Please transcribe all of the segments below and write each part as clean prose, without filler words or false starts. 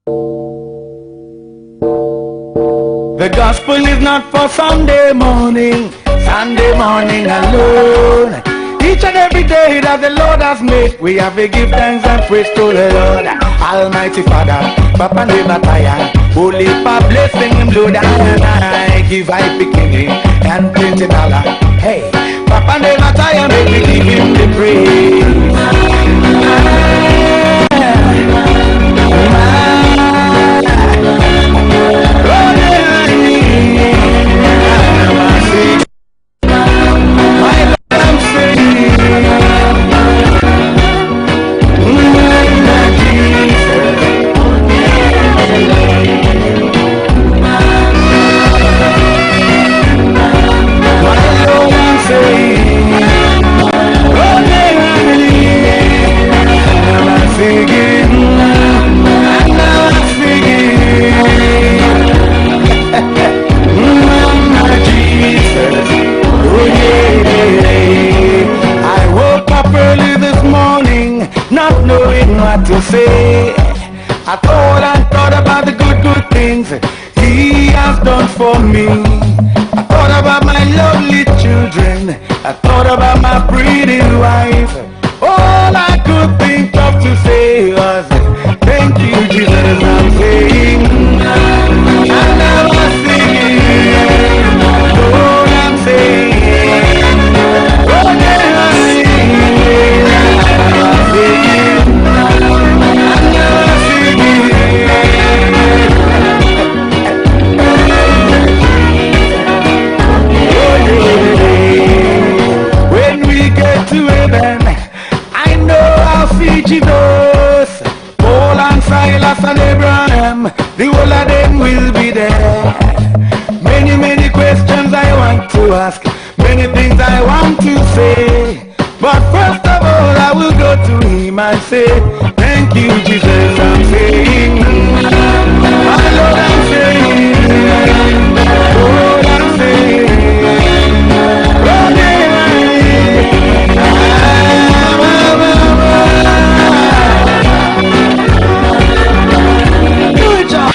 The gospel is not for Sunday morning alone. Each and every day that the Lord has made, we have to give thanks and praise to the Lord. Almighty Father, Papa never tire. Holy Papa blessing him, Lord, and I give I picking and $20. Hey, Papa never tire, make me give him the praise. To say, I thought about the good things He has done for me. I thought about my lovely children. I thought about my pretty wife. All I could think of to say was, thank you, Jesus. I'm saying, and now I'm singing, Lord, I'm saying, Lord, I'm singing, I'm singing. When we get to heaven, I know I'll see Jesus. Paul and Silas and Abraham, the whole of them will be there. Many questions I want to ask, many things I want to say. But first of all, I will go to him and say, thank you, Jesus. I'm saying, my Lord, I'm saying, Lord, I'm saying, Lord, good job.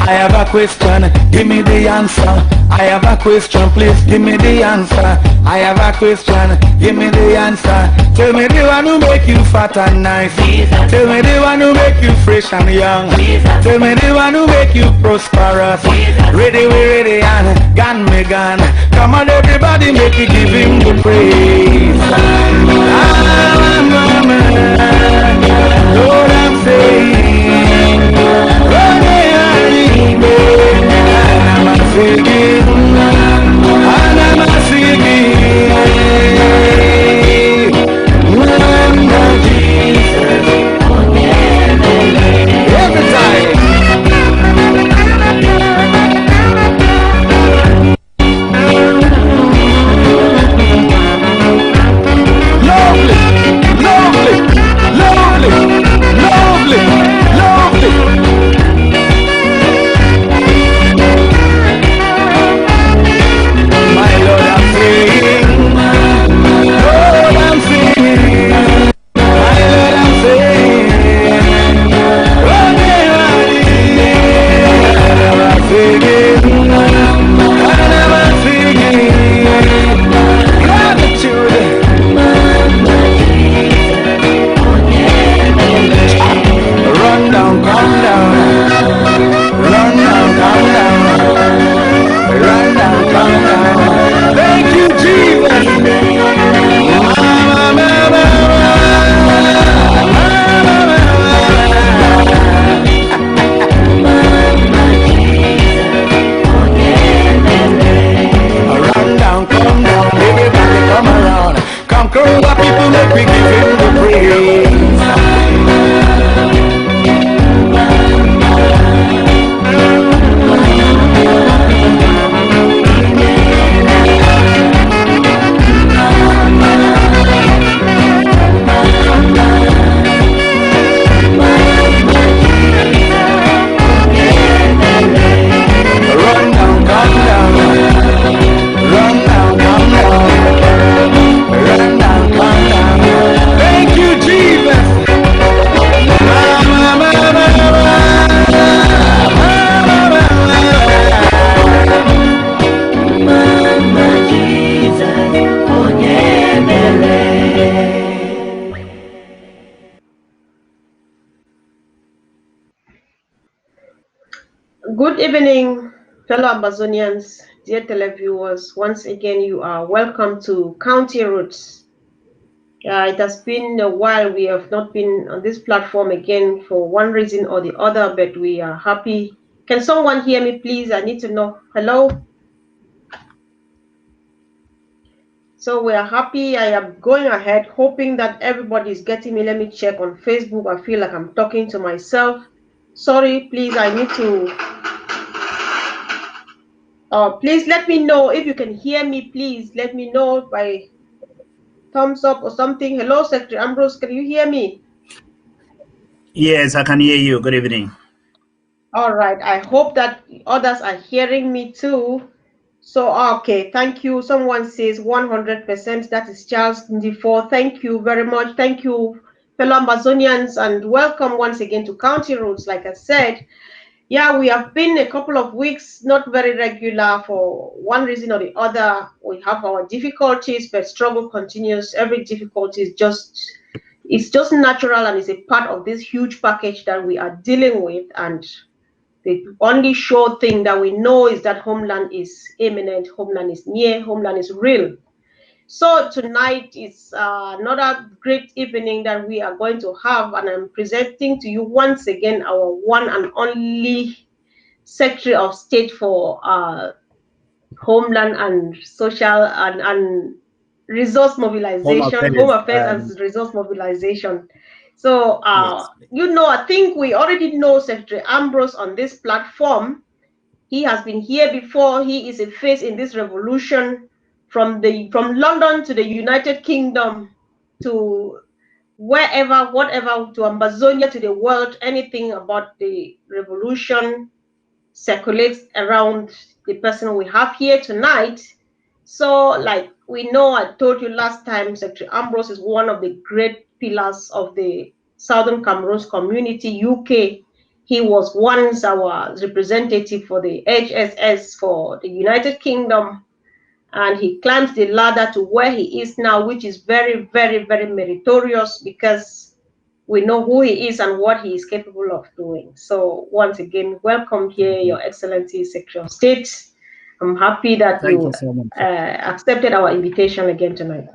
I have a question, give me the answer. I have a question, please give me the answer. I have a question, give me the answer. Tell me the one who make you fat and nice. Jesus. Tell me the one who make you fresh and young. Jesus. Tell me the one who make you prosperous. Jesus. Ready, we ready and gone me gone. Come on everybody, make you give him the praise. Lord, I'm saying, Lord, I'm singing, I'm singing, Jesus, every time. Lovely, lovely, lovely, lovely, lovely. Run down, Good evening, fellow Amazonians, dear televiewers. Once again, you are welcome to County Roots. It has been a while we have not been on this platform again for one reason or the other, but we are happy. Can someone hear me, please? I need to know. Hello? So we are happy. I am going ahead, hoping that everybody is getting me. Let me check on Facebook. I feel like I'm talking to myself. Sorry, please, I need to please let me know if you can hear me. Please let me know by thumbs up or something. Hello, Secretary Ambrose, can you hear me? Yes, I can hear you. Good evening. All right. I hope that others are hearing me too. So, okay, thank you. Someone says 100%. That is Charles Ndifo. Thank you very much. Thank you, fellow Amazonians, and welcome once again to County Roads. Like I said, yeah, we have been a couple of weeks not very regular for one reason or the other. We have our difficulties, but struggle continues. Every difficulty is just natural and is a part of this huge package that we are dealing with. And the only sure thing that we know is that homeland is imminent, homeland is near, homeland is real. So tonight is another great evening that we are going to have, and I'm presenting to you once again our one and only Secretary of State for Homeland and Social and Resource Home Mobilization, Home Affairs. Affairs and Resource Mobilization. So, Yes. I think we already know Secretary Ambrose on this platform. He has been here before. He is a face in this revolution from London to the United Kingdom to wherever, whatever, to Amazonia, to the world, anything about the revolution circulates around the person we have here tonight. So, like we know, I told you last time, Secretary Ambrose is one of the great pillars of the Southern Cameroon's community, UK. He was once our representative for the HSS for the United Kingdom, and he climbs the ladder to where he is now, which is very, very, very meritorious because we know who he is and what he is capable of doing. So once again, welcome here, Mhm. Your Excellency Secretary of State. I'm happy that Thank you you so much. accepted our invitation again tonight.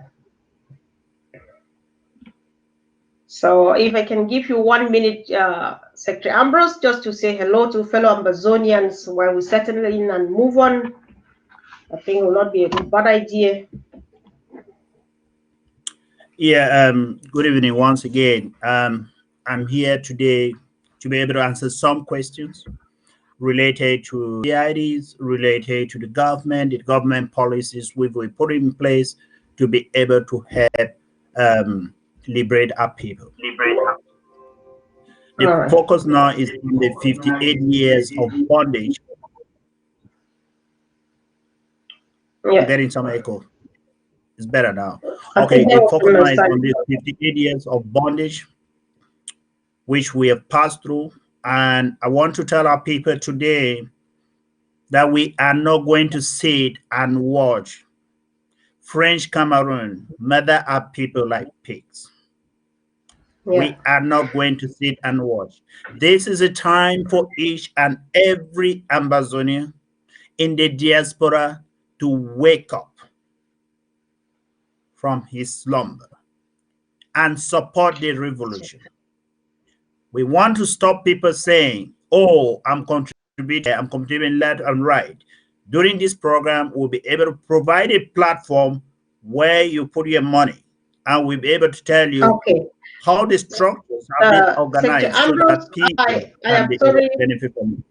So if I can give you 1 minute, Secretary Ambrose, just to say hello to fellow Amazonians while we settle in and move on, I think it will not be a bad idea. Yeah. Good evening once again. I'm here today to be able to answer some questions related to CIDs, related to the government policies we will put in place to be able to help um, liberate our people. The All right. focus now is on the 58 years of bondage. I'm Yeah, getting some echo. It's better now. I Okay, think that the was focus from my now is side. on these 58 years of bondage which we have passed through. And I want to tell our people today that we are not going to sit and watch French Cameroon murder our people like pigs. Yeah. We are not going to sit and watch. This is a time for each and every Amazonian in the diaspora to wake up from his slumber and support the revolution. We want to stop people saying, oh, I'm contributing left and right. During this program, we'll be able to provide a platform where you put your money, and we'll be able to tell you Okay. how the structures have been Secretary organized so Ambrose, that people I can am be able sorry. to benefit from it.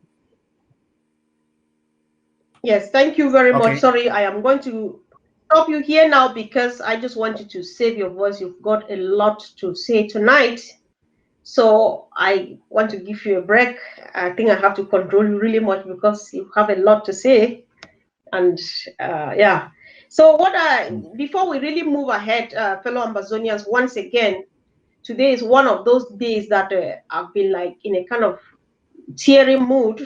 Yes, thank you very much. Okay. Sorry, I am going to stop you here now because I just want you to save your voice. You've got a lot to say tonight. So I want to give you a break. I think I have to control you really much because you have a lot to say. And yeah. So before we really move ahead, fellow Amazonians, once again, today is one of those days that I've been like in a kind of teary mood.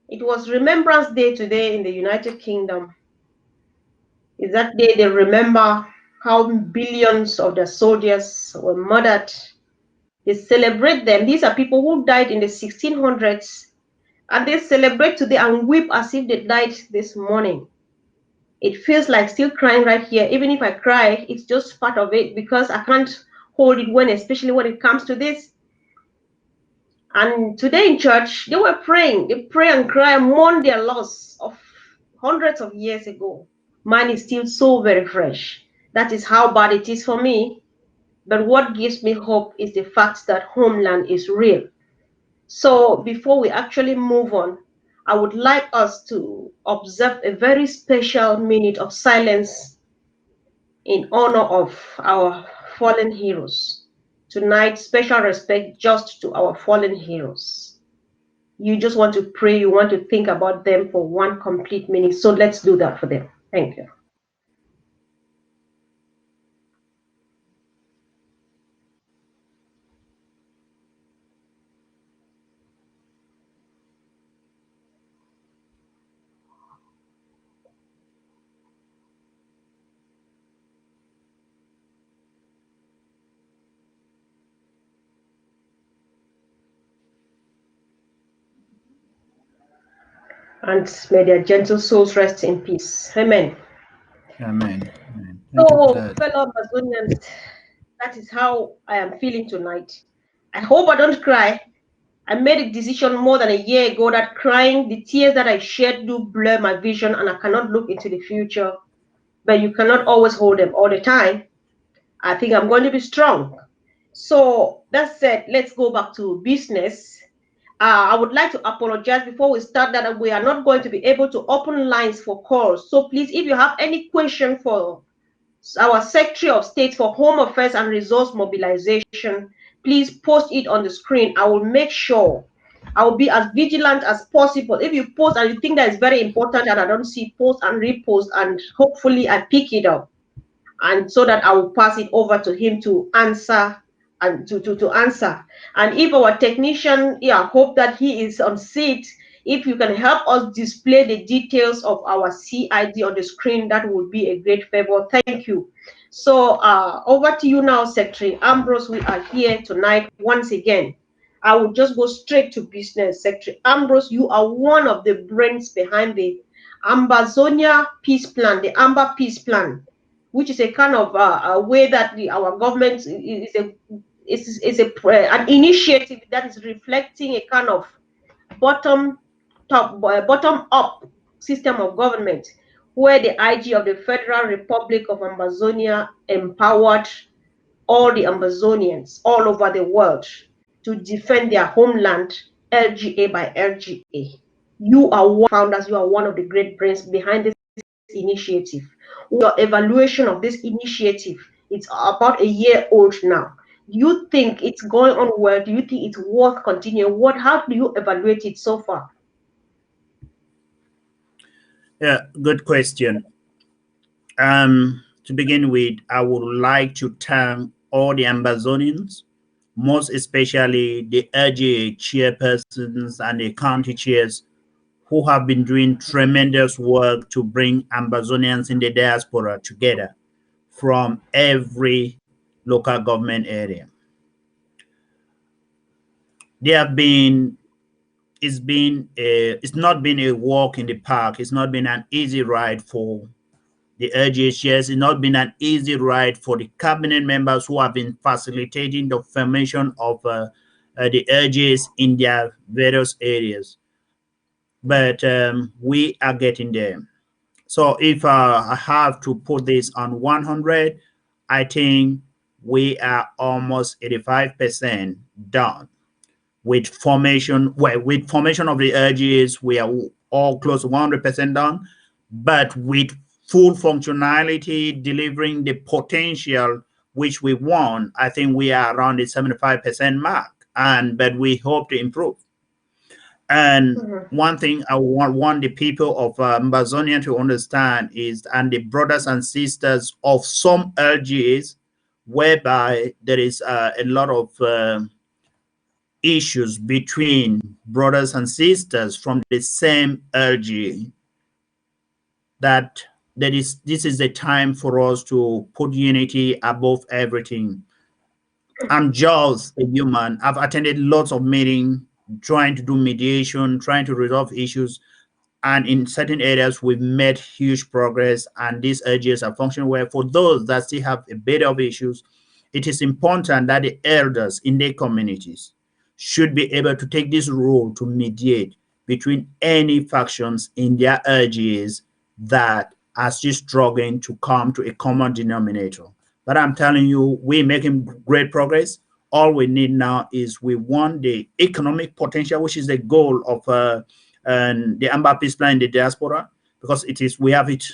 It was Remembrance Day today in the United Kingdom. Is that day they remember how billions of their soldiers were murdered. They celebrate them. These are people who died in the 1600s and they celebrate today and weep as if they died this morning. It feels like still crying right here. Even if I cry, it's just part of it because I can't hold it especially when it comes to this. And today in church, they were praying. They pray and cry and mourn their loss of hundreds of years ago. Mine is still so very fresh. That is how bad it is for me. But what gives me hope is the fact that homeland is real. So before we actually move on, I would like us to observe a very special minute of silence in honor of our fallen heroes. Tonight, special respect just to our fallen heroes. You just want to pray, you want to think about them for 1 complete minute. So let's do that for them. Thank you. And may their gentle souls rest in peace. Amen. Amen. Amen. Thank you for that. Fellow Amazonians, that is how I am feeling tonight. I hope I don't cry. I made a decision more than a year ago that crying, the tears that I shed do blur my vision and I cannot look into the future. But you cannot always hold them all the time. I think I'm going to be strong. So that said, let's go back to business. I would like to apologize before we start that we are not going to be able to open lines for calls. So please, if you have any question for our Secretary of State for Home Affairs and Resource Mobilization, please post it on the screen. I will make sure I will be as vigilant as possible. If you post and you think that is very important and I don't see, post and repost, and hopefully I pick it up, and so that I will pass it over to him to answer and to answer. And if our technician, hope that he is on seat, if you can help us display the details of our CID on the screen, that would be a great favor. Thank you. So over to you now, Secretary Ambrose. We are here tonight once again. I will just go straight to business. Secretary Ambrose, you are one of the brains behind the Ambazonia Peace Plan, the Amber Peace Plan, which is a kind of a way that our government is an initiative that is reflecting a kind of bottom up system of government, where the IG of the Federal Republic of Ambazonia empowered all the Ambazonians all over the world to defend their homeland, LGA by LGA. You are one founders, you are one of the great brains behind this initiative. Your evaluation of this initiative, it's about a year old now. Do you think it's going on well? Do you think it's worth continuing? How do you evaluate it so far? Yeah, good question. To begin with, I would like to thank all the Ambazonians, most especially the LGA chairpersons and the county chairs, who have been doing tremendous work to bring Ambazonians in the diaspora together from every local government area. It's not been a walk in the park. It's not been an easy ride for the LGHS. It's not been an easy ride for the cabinet members who have been facilitating the formation of the LGHS in their various areas. But we are getting there. So if I have to put this on 100, I think we are almost 85% done with formation. Well, with formation of the LGAs, we are all close to 100% done. But with full functionality, delivering the potential which we want, I think we are around the 75% mark. But we hope to improve. And one thing I want the people of Ambazonia to understand is, and the brothers and sisters of some LGAs, whereby there is a lot of issues between brothers and sisters from the same LGA, this is the time for us to put unity above everything. I'm just a human. I've attended lots of meetings trying to do mediation, trying to resolve issues. And in certain areas, we've made huge progress, and these LGAs are functioning well. For those that still have a bit of issues, it is important that the elders in their communities should be able to take this role to mediate between any factions in their LGAs that are still struggling to come to a common denominator. But I'm telling you, we're making great progress. All we need now is we want the economic potential, which is the goal of and the Amber Peace Plan in the diaspora, because it is, we have it,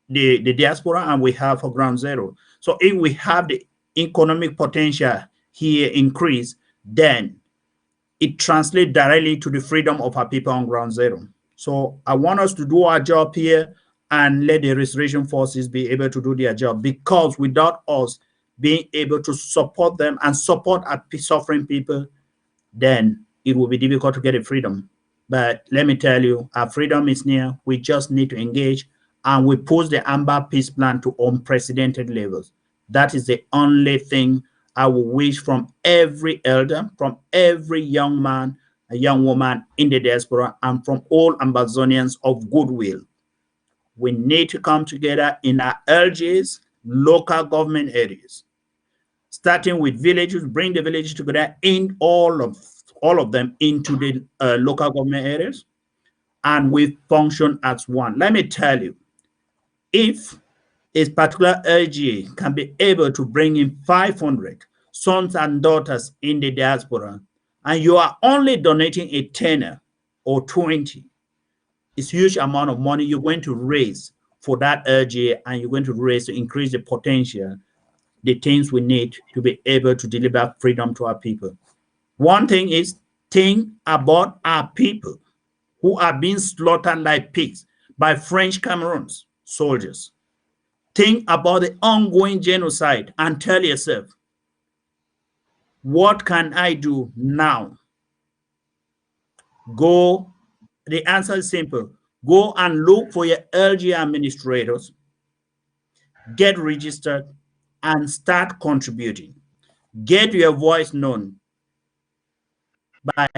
the diaspora, and we have for ground zero. So if we have the economic potential here increase, then it translates directly to the freedom of our people on ground zero. So I want us to do our job here and let the restoration forces be able to do their job, because without us being able to support them and support our suffering people, then it will be difficult to get a freedom. But let me tell you, our freedom is near. We just need to engage, and we push the Amber Peace Plan to unprecedented levels. That is the only thing I will wish from every elder, from every young man, a young woman in the diaspora, and from all Amazonians of goodwill. We need to come together in our LGs, local government areas, starting with villages, bring the villages together in all of them into the local government areas, and we function as one. Let me tell you, if a particular LGA can be able to bring in 500 sons and daughters in the diaspora, and you are only donating a tenner or 20, it's a huge amount of money you're going to raise for that LGA, and you're going to raise to increase the potential, the things we need to be able to deliver freedom to our people. One thing is, think about our people who are being slaughtered like pigs by French Cameroon's soldiers. Think about the ongoing genocide and tell yourself, what can I do now? Go, the answer is simple. Go and look for your LG administrators, get registered, and start contributing. Get your voice known by,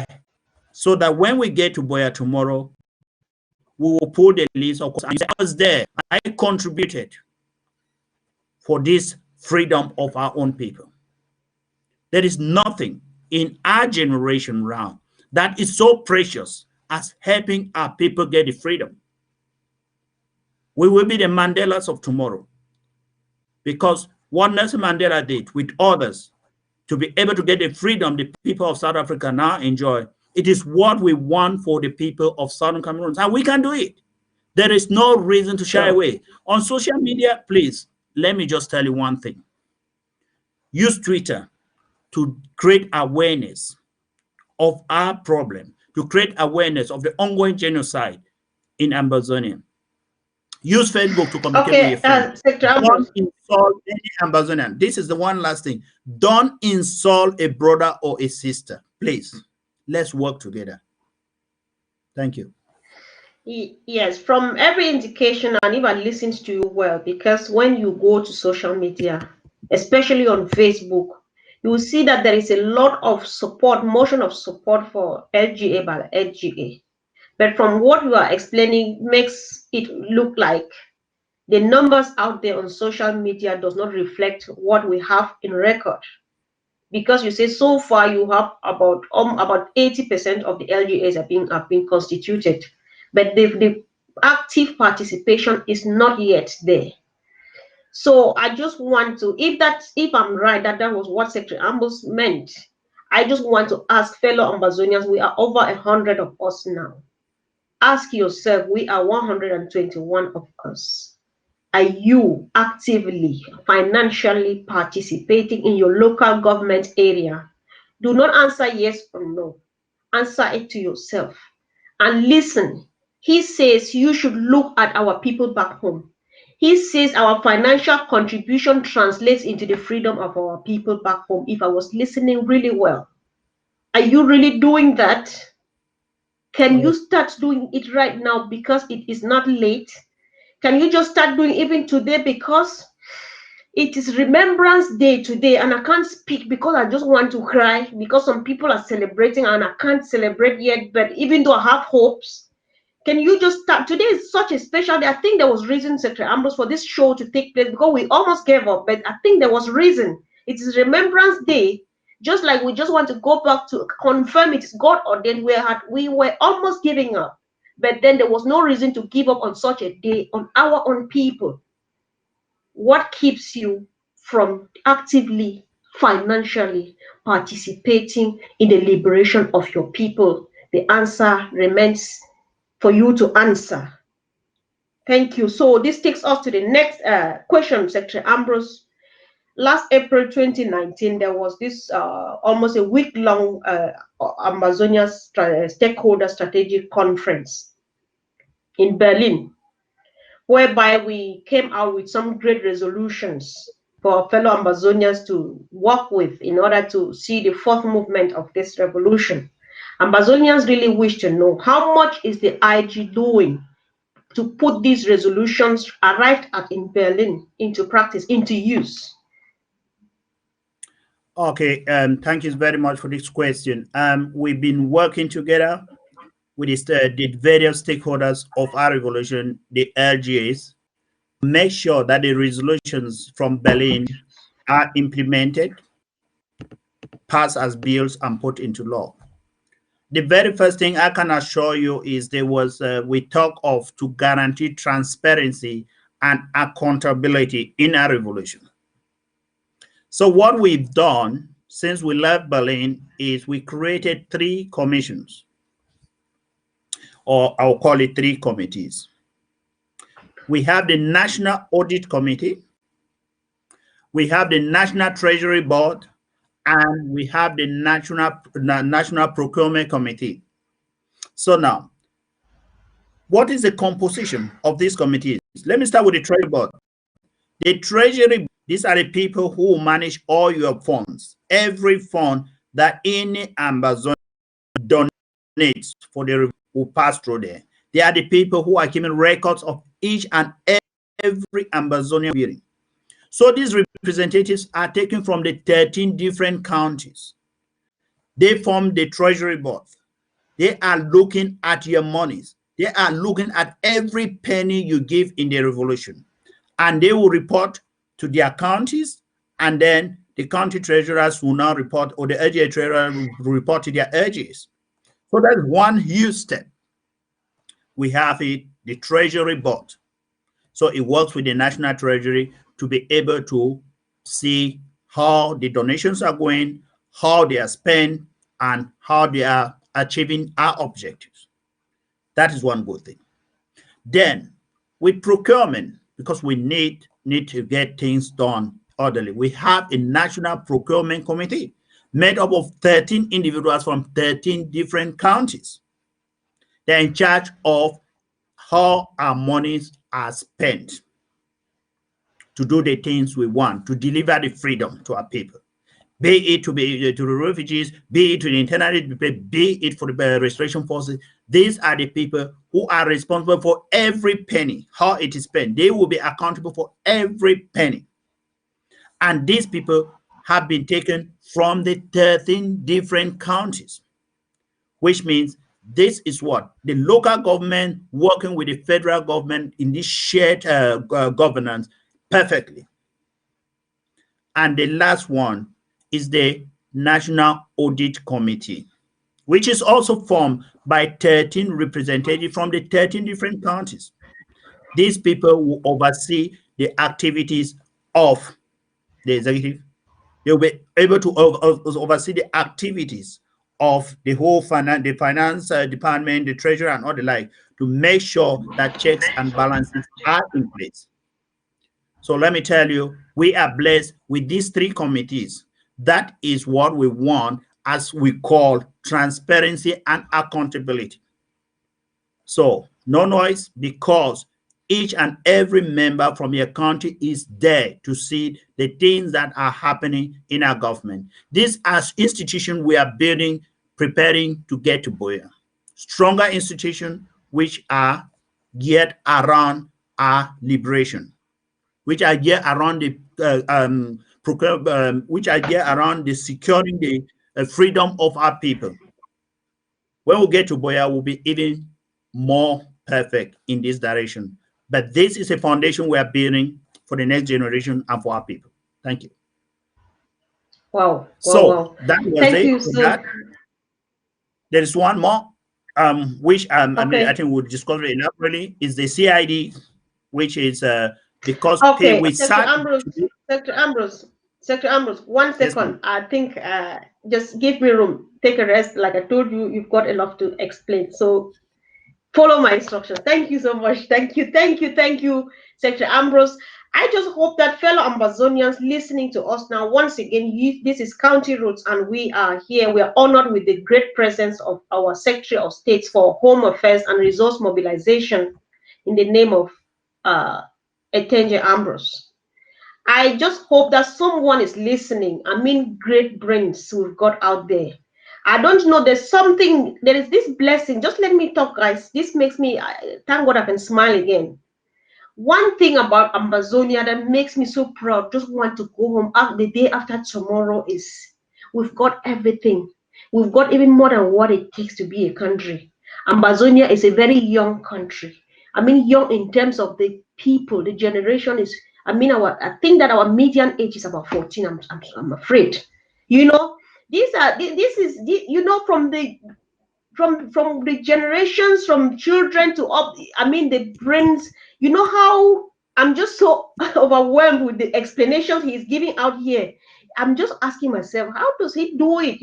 so that when we get to Boya tomorrow, we will pull the list of, and you say, I was there, I contributed for this freedom of our own people. There is nothing in our generation round that is so precious as helping our people get the freedom. We will be the Mandelas of tomorrow, because what Nelson Mandela did with others to be able to get the freedom the people of South Africa now enjoy, it is what we want for the people of Southern Cameroon, and we can do it. There is no reason to shy away. On social media, please, let me just tell you one thing. Use Twitter to create awareness of our problem, to create awareness of the ongoing genocide in Amazonia. Use Facebook to communicate with your friends. Don't insult any Amazonian. This is the one last thing. Don't insult a brother or a sister. Please, let's work together. Thank you. Yes, from every indication, and if I listened to you well, because when you go to social media, especially on Facebook, you will see that there is a lot of support, motion of support for LGA by LGA. But from what you are explaining makes it look like the numbers out there on social media does not reflect what we have in record. Because you say so far you have about 80% of the LGAs are being constituted, but the active participation is not yet there. So I just want to, if I'm right that was what Secretary Ambrose meant, I just want to ask fellow Amazonians, we are over 100 of us now. Ask yourself, we are 121 of us. Are you actively, financially participating in your local government area? Do not answer yes or no. Answer it to yourself. And listen, he says you should look at our people back home. He says our financial contribution translates into the freedom of our people back home. If I was listening really well, are you really doing that? Can you start doing it right now, because it is not late? Can you just start doing even today? Because It is Remembrance Day today, and I can't speak because I just want to cry because some people are celebrating and I can't celebrate yet. But even though I have hopes, can you just start? Today is such a special day. I think there was reason, Secretary Ambrose, for this show to take place because we almost gave up, but I think there was reason. It is Remembrance Day, just like we just want to go back to confirm it is God ordained. We were almost giving up, but then there was no reason to give up on such a day on our own people. What keeps you from actively, financially participating in the liberation of your people? The answer remains for you to answer. Thank you. So this takes us to the next question, Secretary Ambrose. Last April 2019, there was this almost a week-long Amazonia Stakeholder Strategic Conference in Berlin, whereby we came out with some great resolutions for fellow Amazonians to work with in order to see the fourth movement of this revolution. Amazonians really wish to know how much is the IG doing to put these resolutions arrived at in Berlin into practice, into use. Okay, thank you very much for this question. We've been working together with the various stakeholders of our revolution, the LGAs, make sure that the resolutions from Berlin are implemented, passed as bills, and put into law. The very first thing I can assure you is there was, we talk of to guarantee transparency and accountability in our revolution. So what we've done since we left Berlin is we created 3 commissions, or I'll call it 3 committees. We have the National Audit Committee, we have the National Treasury Board, and we have the National Procurement Committee. So now, what is the composition of these committees? Let me start with the Treasury Board. The Treasury, these are the people who manage all your funds. Every fund that any Amazon donates for the will pass through there. They are the people who are keeping records of each and every Amazonian building. So these representatives are taken from the 13 different counties. They form the Treasury Board. They are looking at your monies. They are looking at every penny you give in the revolution. And they will report to their counties, and then the county treasurers will now report, or the LGA treasurer will report to their LGAs. So that's one huge step. We have it, the Treasury Board. So it works with the National Treasury to be able to see how the donations are going, how they are spent, and how they are achieving our objectives. That is one good thing. Then with procurement, because we need to get things done orderly, we have a National Procurement Committee made up of 13 individuals from 13 different counties. They're in charge of how our monies are spent to do the things we want, to deliver the freedom to our people, be it to the refugees, be it to the internally, be it for the restoration forces. These are the people who are responsible for every penny, how it is spent. They will be accountable for every penny. And these people have been taken from the 13 different counties, which means this is what the local government working with the federal government in this shared governance perfectly. And the last one is the National Audit Committee, which is also formed by 13 representatives from the 13 different counties. These people will oversee the activities of the executive. They'll be able to oversee the activities of the whole finance department, the treasurer, and all the like, to make sure that checks and balances are in place. So let me tell you, we are blessed with these 3 committees. That is what we want, as we call transparency and accountability. So no noise, because each and every member from your county is there to see the things that are happening in our government. This as institution we are building, preparing to get to Boya. Stronger institutions which are geared around our liberation, which are here around the which are here around the securing the freedom of our people. When we get to Boya, we'll be even more perfect in this direction. But this is a foundation we are building for the next generation and for our people. Thank you. Wow. So that was Thank it you, for sir. that. There is one more, which I think we'll discuss it elaborately, is the CID, which is because okay, we Secretary Ambrose, Secretary Ambrose, 1 second. I think just give me room. Take a rest. Like I told you, you've got enough to explain. So follow my instructions. Thank you so much. Thank you, Secretary Ambrose. I just hope that fellow Ambazonians listening to us now, once again, this is County Roots, and we are here. We are honored with the great presence of our Secretary of State for Home Affairs and Resource Mobilization in the name of Etenje Ambrose. I just hope that someone is listening. I mean, great brains we've got out there. I don't know, there is this blessing. Just let me talk, guys. This makes me, thank God I can smile again. One thing about Ambazonia that makes me so proud, just want to go home the day after tomorrow, is we've got everything. We've got even more than what it takes to be a country. Ambazonia is a very young country. I mean, young in terms of the people, the generation is, I think that our median age is about 14, I'm afraid. You know, this is, from the generations, from children to up, I mean, the brains, you know how I'm just so overwhelmed with the explanations he's giving out here. I'm just asking myself, how does he do it?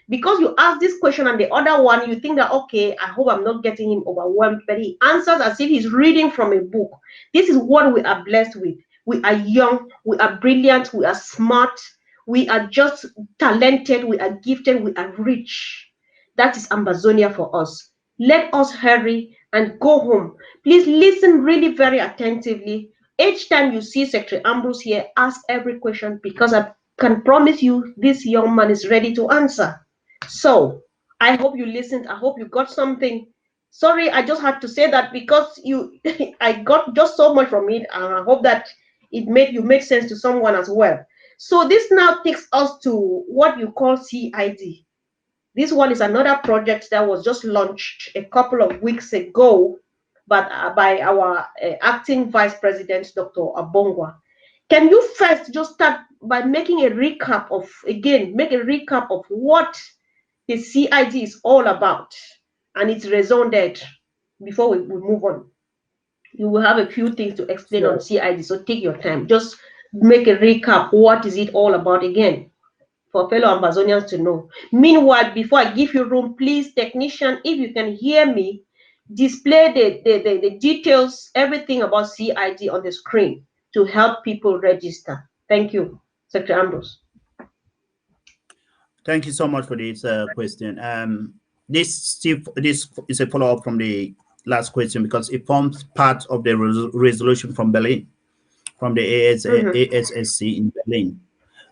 Because you ask this question and the other one, you think that, okay, I hope I'm not getting him overwhelmed, but he answers as if he's reading from a book. This is what we are blessed with. We are young, we are brilliant, we are smart, we are just talented, we are gifted, we are rich. That is Ambazonia for us. Let us hurry and go home. Please listen really very attentively. Each time you see Secretary Ambrose here, ask every question, because I can promise you this young man is ready to answer. So I hope you listened. I hope you got something. Sorry, I just had to say that because I got just so much from it, and I hope that you made sense to someone as well. So this now takes us to what you call CID. This one is another project that was just launched a couple of weeks ago, but by our acting Vice President, Dr. Abongwa. Can you first just start by making a recap of what the CID is all about and its raison d'etre before we move on? You will have a few things to explain on CID, so take your time. Just make a recap. What is it all about again, for fellow Ambazonians to know? Meanwhile, before I give you room, please, technician, if you can hear me, display the details, everything about CID on the screen to help people register. Thank you, Secretary Ambrose. Thank you so much for this question. This is a follow-up from the last question, because it forms part of the resolution from Berlin, from the ASSC in Berlin.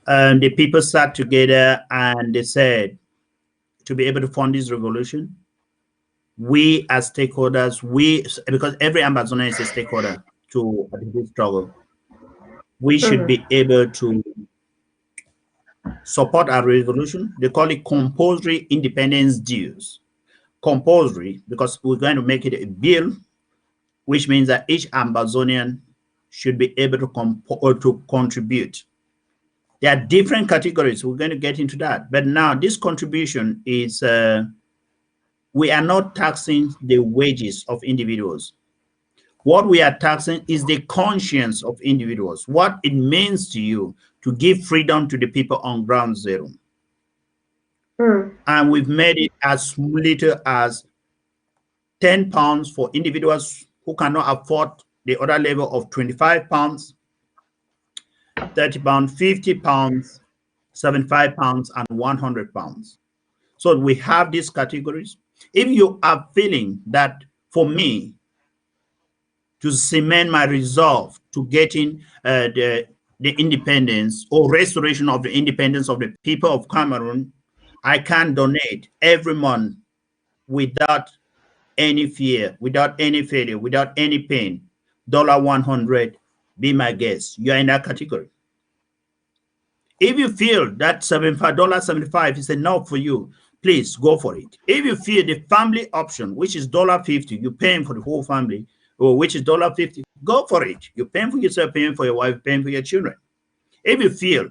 The people sat together and they said, to be able to fund this revolution, we as stakeholders, because every Amazonian is a stakeholder to this struggle, we should be able to support our resolution. They call it compulsory independence dues. Compulsory because we're going to make it a bill, which means that each Amazonian should be able to contribute. There are different categories. We're going to get into that. But now this contribution is, we are not taxing the wages of individuals. What we are taxing is the conscience of individuals, what it means to you to give freedom to the people on ground zero. And we've made it as little as £10 for individuals who cannot afford the other level of £25, £30, £50, £75, and £100. So we have these categories. If you are feeling that, for me, to cement my resolve to getting the independence or restoration of the independence of the people of Cameroon, I can donate every month without any fear, without any failure, without any pain, $100 be my guest. You are in that category. If you feel that $75 is enough for you, please go for it. If you feel the family option, which is $50, you're paying for the whole family, or which is $50, go for it. You're paying for yourself, paying for your wife, paying for your children. If you feel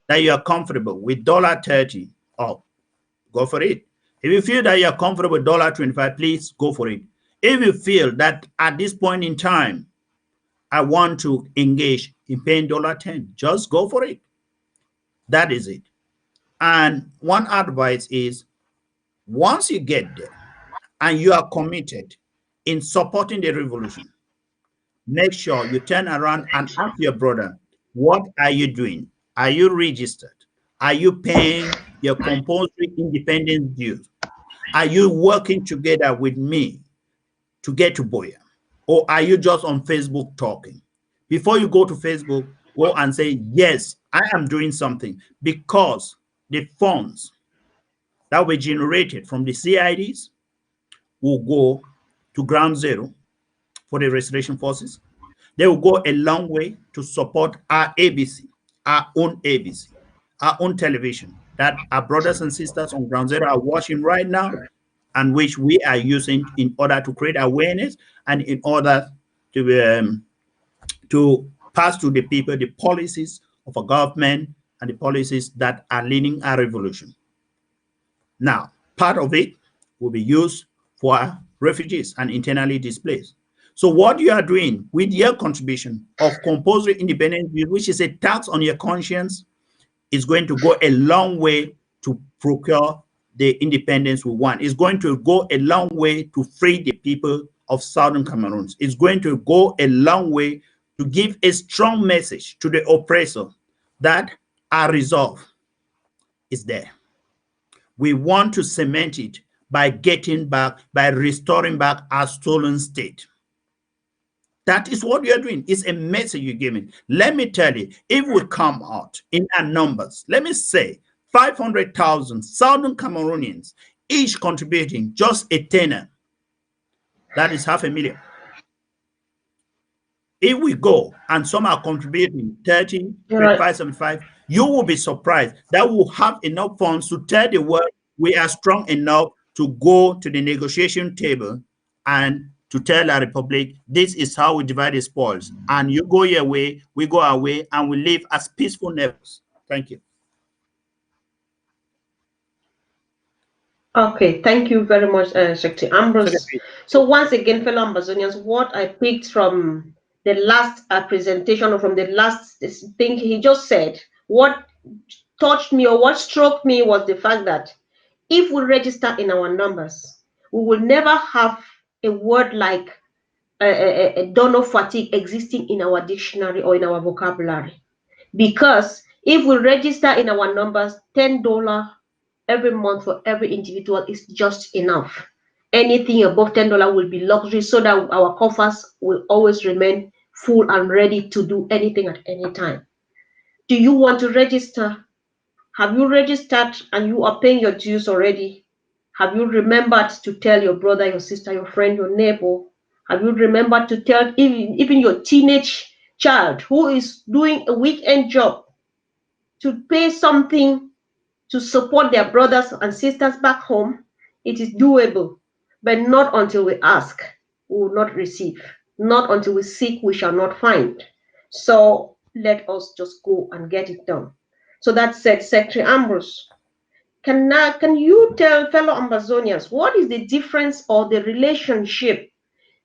that you are comfortable with $30, oh, go for it. If you feel that you are comfortable with $25, please go for it. If you feel that at this point in time, I want to engage in paying $10, just go for it. That is it. And one advice is, once you get there and you are committed in supporting the revolution, make sure you turn around and ask your brother, what are you doing? Are you registered? Are you paying your compulsory independence dues? Are you working together with me to get to Boya? Or are you just on Facebook talking? Before you go to Facebook, go and say, yes, I am doing something, because the funds that were generated from the CIDs will go to ground zero for the restoration forces. They will go a long way to support our ABC, our own television that our brothers and sisters on ground zero are watching right now, and which we are using in order to create awareness and in order to pass to the people the policies of a government and the policies that are leading our revolution. Now, part of it will be used for refugees and internally displaced. So what you are doing with your contribution of compulsory independence, which is a tax on your conscience, is going to go a long way to procure the independence we want. It's going to go a long way to free the people of Southern Cameroon. It's going to go a long way to give a strong message to the oppressor that our resolve is there. We want to cement it by getting back, by restoring back our stolen state. That is what you're doing. It's a message you're giving. Let me tell you, if we come out in our numbers, let me say 500,000 Southern Cameroonians, each contributing just a tenner, that is 500,000. If we go and some are contributing 30, 25, 75, you will be surprised that we'll have enough funds to tell the world we are strong enough to go to the negotiation table and to tell our republic, this is how we divide the spoils. And you go your way, we go our way, and we live as peaceful neighbors. Thank you. Okay, thank you very much, Secretary Ambrose. So once again, fellow Amazonians, what I picked from the last presentation, or from the last thing he just said, what touched me or what struck me was the fact that if we register in our numbers, we will never have a word like a donor fatigue existing in our dictionary or in our vocabulary. Because if we register in our numbers, $10 every month for every individual is just enough. Anything above $10 will be luxury, so that our coffers will always remain full and ready to do anything at any time. Do you want to register? Have you registered and you are paying your dues already? Have you remembered to tell your brother, your sister, your friend, your neighbor? Have you remembered to tell even your teenage child who is doing a weekend job to pay something to support their brothers and sisters back home? It is doable, but not until we ask, we will not receive. Not until we seek, we shall not find. So let us just go and get it done. So that said, Secretary Ambrose, can you tell fellow Amazonians what is the difference or the relationship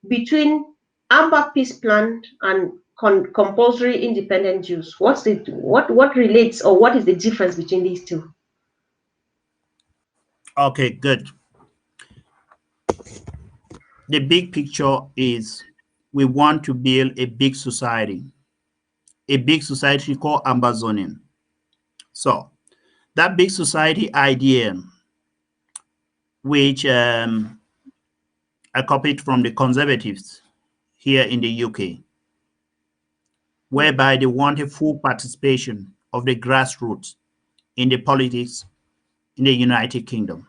between Amber Peace Plan and compulsory independent dues? What relates, or what is the difference between these two? Okay, good. The big picture is we want to build a big society called Ambazonian. So that big society idea, which I copied from the conservatives here in the UK, whereby they want a full participation of the grassroots in the politics in the United Kingdom.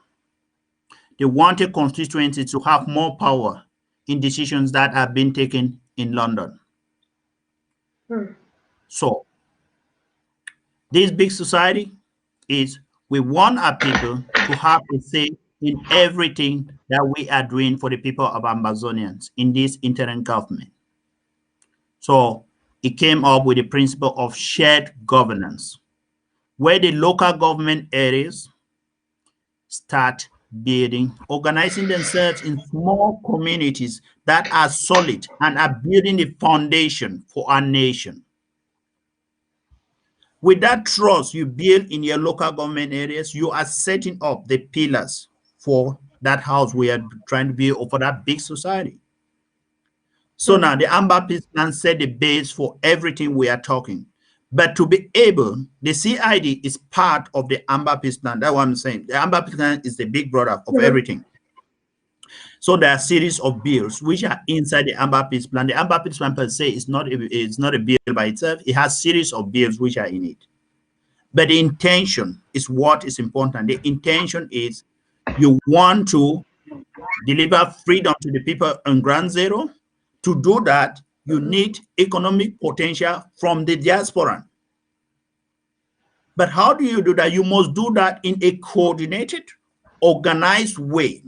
They wanted constituencies to have more power in decisions that are being taken in London. So this big society is we want our people to have a say in everything that we are doing for the people of Amazonians in this interim government. So it came up with the principle of shared governance, where the local government areas start building, organizing themselves in small communities that are solid and are building the foundation for our nation. With that trust you build in your local government areas, you are setting up the pillars for that house we are trying to build for that big society. So now the Amber Peace Plan set the base for everything we are talking. But to be able, the CID is part of the Amber Peace Plan. That's what I'm saying. The Amber Peace Plan is the big brother of everything. So there are a series of bills which are inside the Amber Peace Plan. The Amber Peace Plan per se is not a bill by itself. It has a series of bills which are in it. But the intention is what is important. The intention is you want to deliver freedom to the people on ground zero. To do that, you need economic potential from the diaspora. But how do you do that? You must do that in a coordinated, organized way.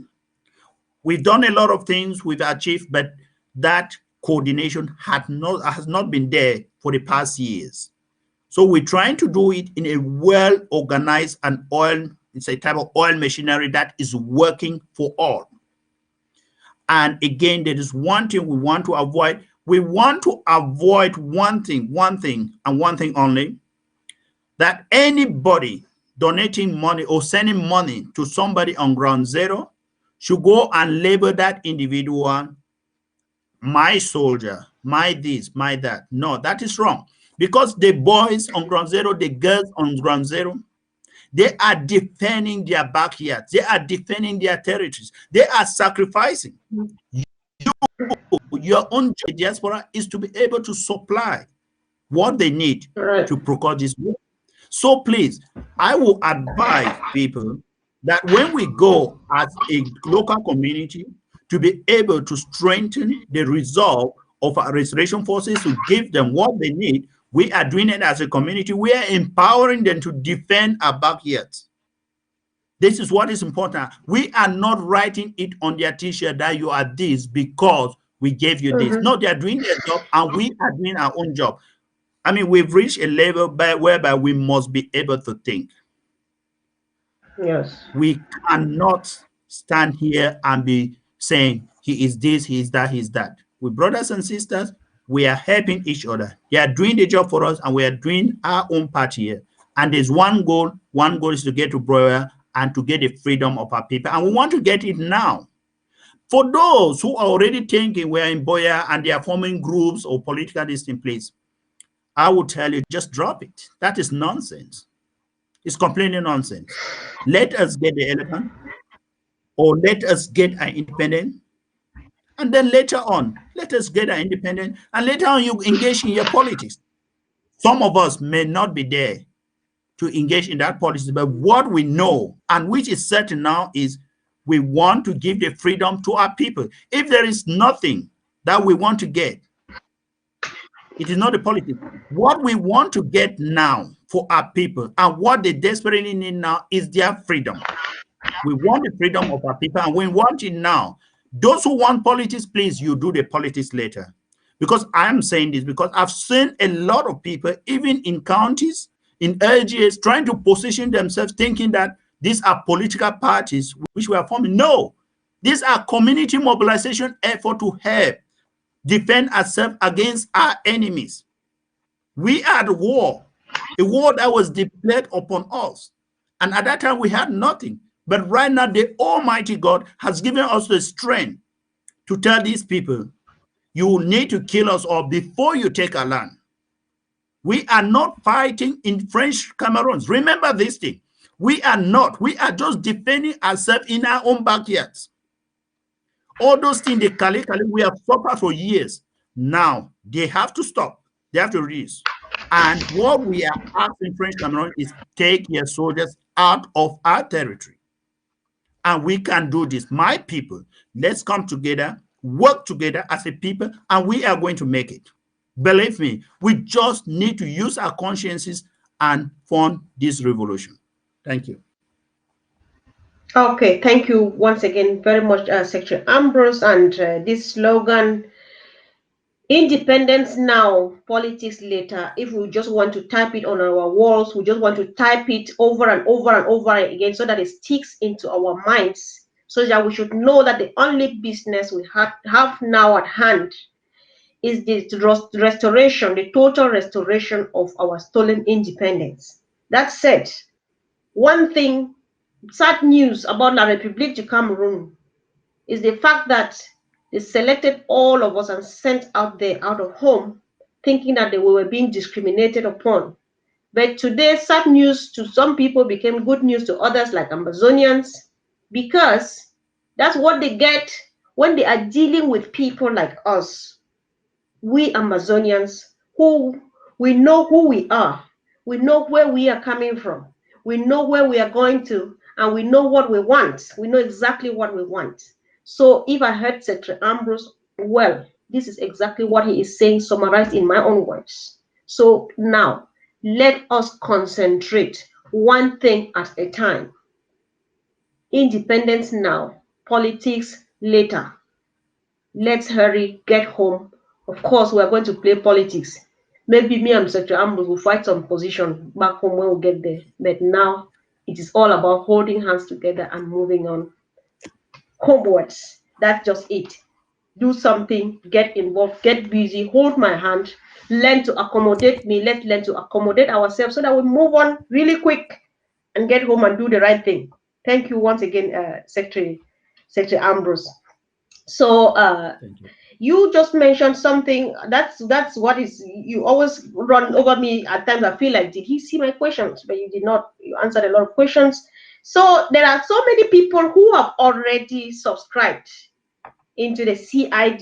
We've done a lot of things we've achieved, but that coordination has not been there for the past years. So we're trying to do it in a well-organized and it's a type of oil machinery that is working for all. And again, there is one thing we want to avoid. We want to avoid one thing and one thing only, that anybody donating money or sending money to somebody on ground zero should go and label that individual my soldier, my this, my that. No, that is wrong. Because the boys on ground zero, the girls on ground zero, they are defending their backyards. They are defending their territories. They are sacrificing. Your own diaspora is to be able to supply what they need to procure this work. So please, I will advise people that when we go as a local community to be able to strengthen the resolve of our restoration forces to give them what they need, we are doing it as a community. We are empowering them to defend our backyards. This is what is important. We are not writing it on their t-shirt that you are this because we gave you this. No, they are doing their job and we are doing our own job. I mean, we've reached a level whereby we must be able to think. Yes. We cannot stand here and be saying he is this, he is that, he is that. We're brothers and sisters. We are helping each other. They are doing the job for us and we are doing our own part here. And there's one goal. One goal is to get to Broya and to get the freedom of our people. And we want to get it now. For those who are already thinking we're in Boya and they are forming groups or political distinct place, I will tell you, just drop it. That is nonsense. It's completely nonsense. Let us get the elephant, or let us get our independence, and then later on, let us get our independence, and later on you engage in your politics. Some of us may not be there to engage in that politics, but what we know, and which is certain now, is we want to give the freedom to our people. If there is nothing that we want to get, it is not the politics. What we want to get now for our people and what they desperately need now is their freedom. We want the freedom of our people and we want it now. Those who want politics, please, you do the politics later. Because I am saying this because I've seen a lot of people, even in counties, in LGAs, trying to position themselves thinking that these are political parties which we are forming. No, these are community mobilization effort to help defend ourselves against our enemies. We are at war, a war that was declared upon us. And at that time, we had nothing. But right now, the Almighty God has given us the strength to tell these people, you need to kill us all before you take our land. We are not fighting in French Cameroons. Remember this thing. We are not. We are just defending ourselves in our own backyards. All those things, the Kali, we have suffered for years. Now, they have to stop. They have to release. And what we are asking French Cameroon is take your soldiers out of our territory. And we can do this. My people, let's come together, work together as a people, and we are going to make it. Believe me, we just need to use our consciences and fund this revolution. Thank you. Okay, thank you once again very much, Secretary Ambrose. And this slogan, independence now, politics later. If we just want to type it on our walls, we just want to type it over and over and over again so that it sticks into our minds, so that we should know that the only business we have now at hand is the restoration, the total restoration of our stolen independence. That said, one thing, sad news about La République du Cameroon is the fact that they selected all of us and sent out there out of home, thinking that we were being discriminated upon. But today, sad news to some people became good news to others, like Amazonians, because that's what they get when they are dealing with people like us. We Amazonians, who we know who we are, we know where we are coming from, we know where we are going to, and we know what we want. We know exactly what we want. So if I heard Secretary Ambrose well, this is exactly what he is saying, summarized in my own words. So now, let us concentrate one thing at a time. Independence now, politics later. Let's hurry, get home. Of course, we are going to play politics. Maybe me and Secretary Ambrose will fight some position back home when we get there. But now, it is all about holding hands together and moving on homewards. That's just it. Do something, get involved, get busy, hold my hand, learn to accommodate me. Let's learn to accommodate ourselves so that we move on really quick and get home and do the right thing. Thank you once again, Secretary Ambrose. So you just mentioned something that's what is, you always run over me at times. I feel like, did he see my questions? But you did not. You answered a lot of questions. So there are so many people who have already subscribed into the CID,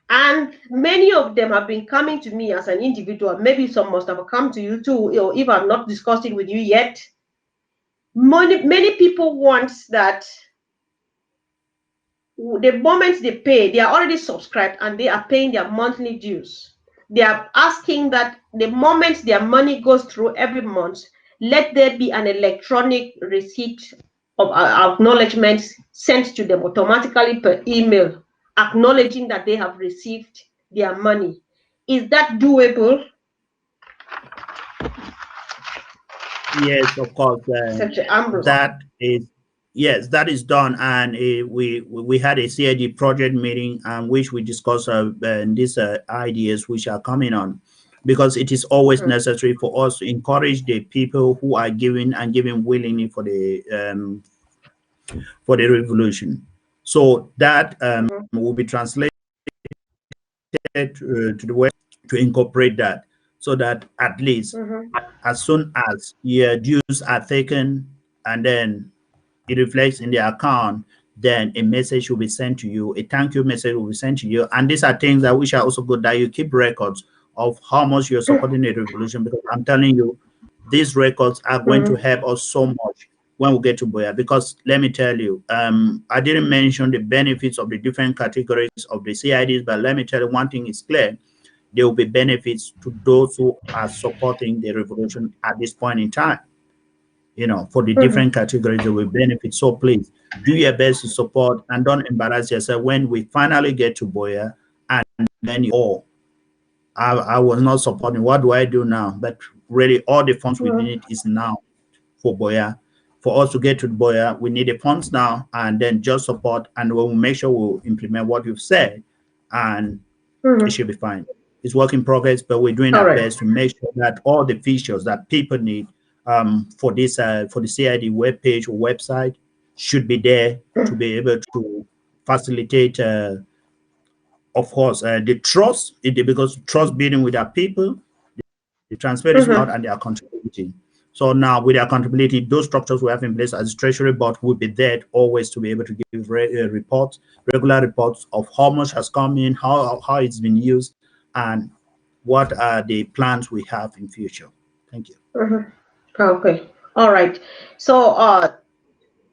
and many of them have been coming to me as an individual. Maybe some must have come to you too, or if I've not discussed it with you yet. Many people want that the moment they pay, they are already subscribed and they are paying their monthly dues. They are asking that the moment their money goes through every month, let there be an electronic receipt of acknowledgement sent to them automatically per email, acknowledging that they have received their money. Is that doable? Yes, of course. That is, yes, that is done, and we had a CID project meeting, which we discussed these ideas which are coming on, because it is always necessary for us to encourage the people who are giving and giving willingly for the revolution. So that will be translated to the web to incorporate that, so that at least as soon as your dues are taken and then it reflects in the account, then a message will be sent to you, a thank you message will be sent to you. And these are things that which are also good, that you keep records of how much you're supporting the revolution, because I'm telling you, these records are going to help us so much when we get to Boya. Because let me tell you, I didn't mention the benefits of the different categories of the CIDs, but let me tell you, one thing is clear: there will be benefits to those who are supporting the revolution at this point in time. You know, for the different categories, there will benefit. So please do your best to support and don't embarrass yourself when we finally get to Boya and then I was not supporting. What do I do now? But really, all the funds we need is now for Boya. For us to get to Boya, we need the funds now, and then just support, and we'll make sure we'll implement what you've said, and it should be fine. It's work in progress, but we're doing our best to make sure that all the features that people need for this for the CID webpage or website should be there to be able to facilitate, of course, the trust, because trust building with our people, the transparency and the accountability. So now with the accountability, those structures we have in place as Treasury Board will be there always to be able to give reports, regular reports of how much has come in, how it's been used, and what are the plans we have in future. Thank you. Okay. All right. So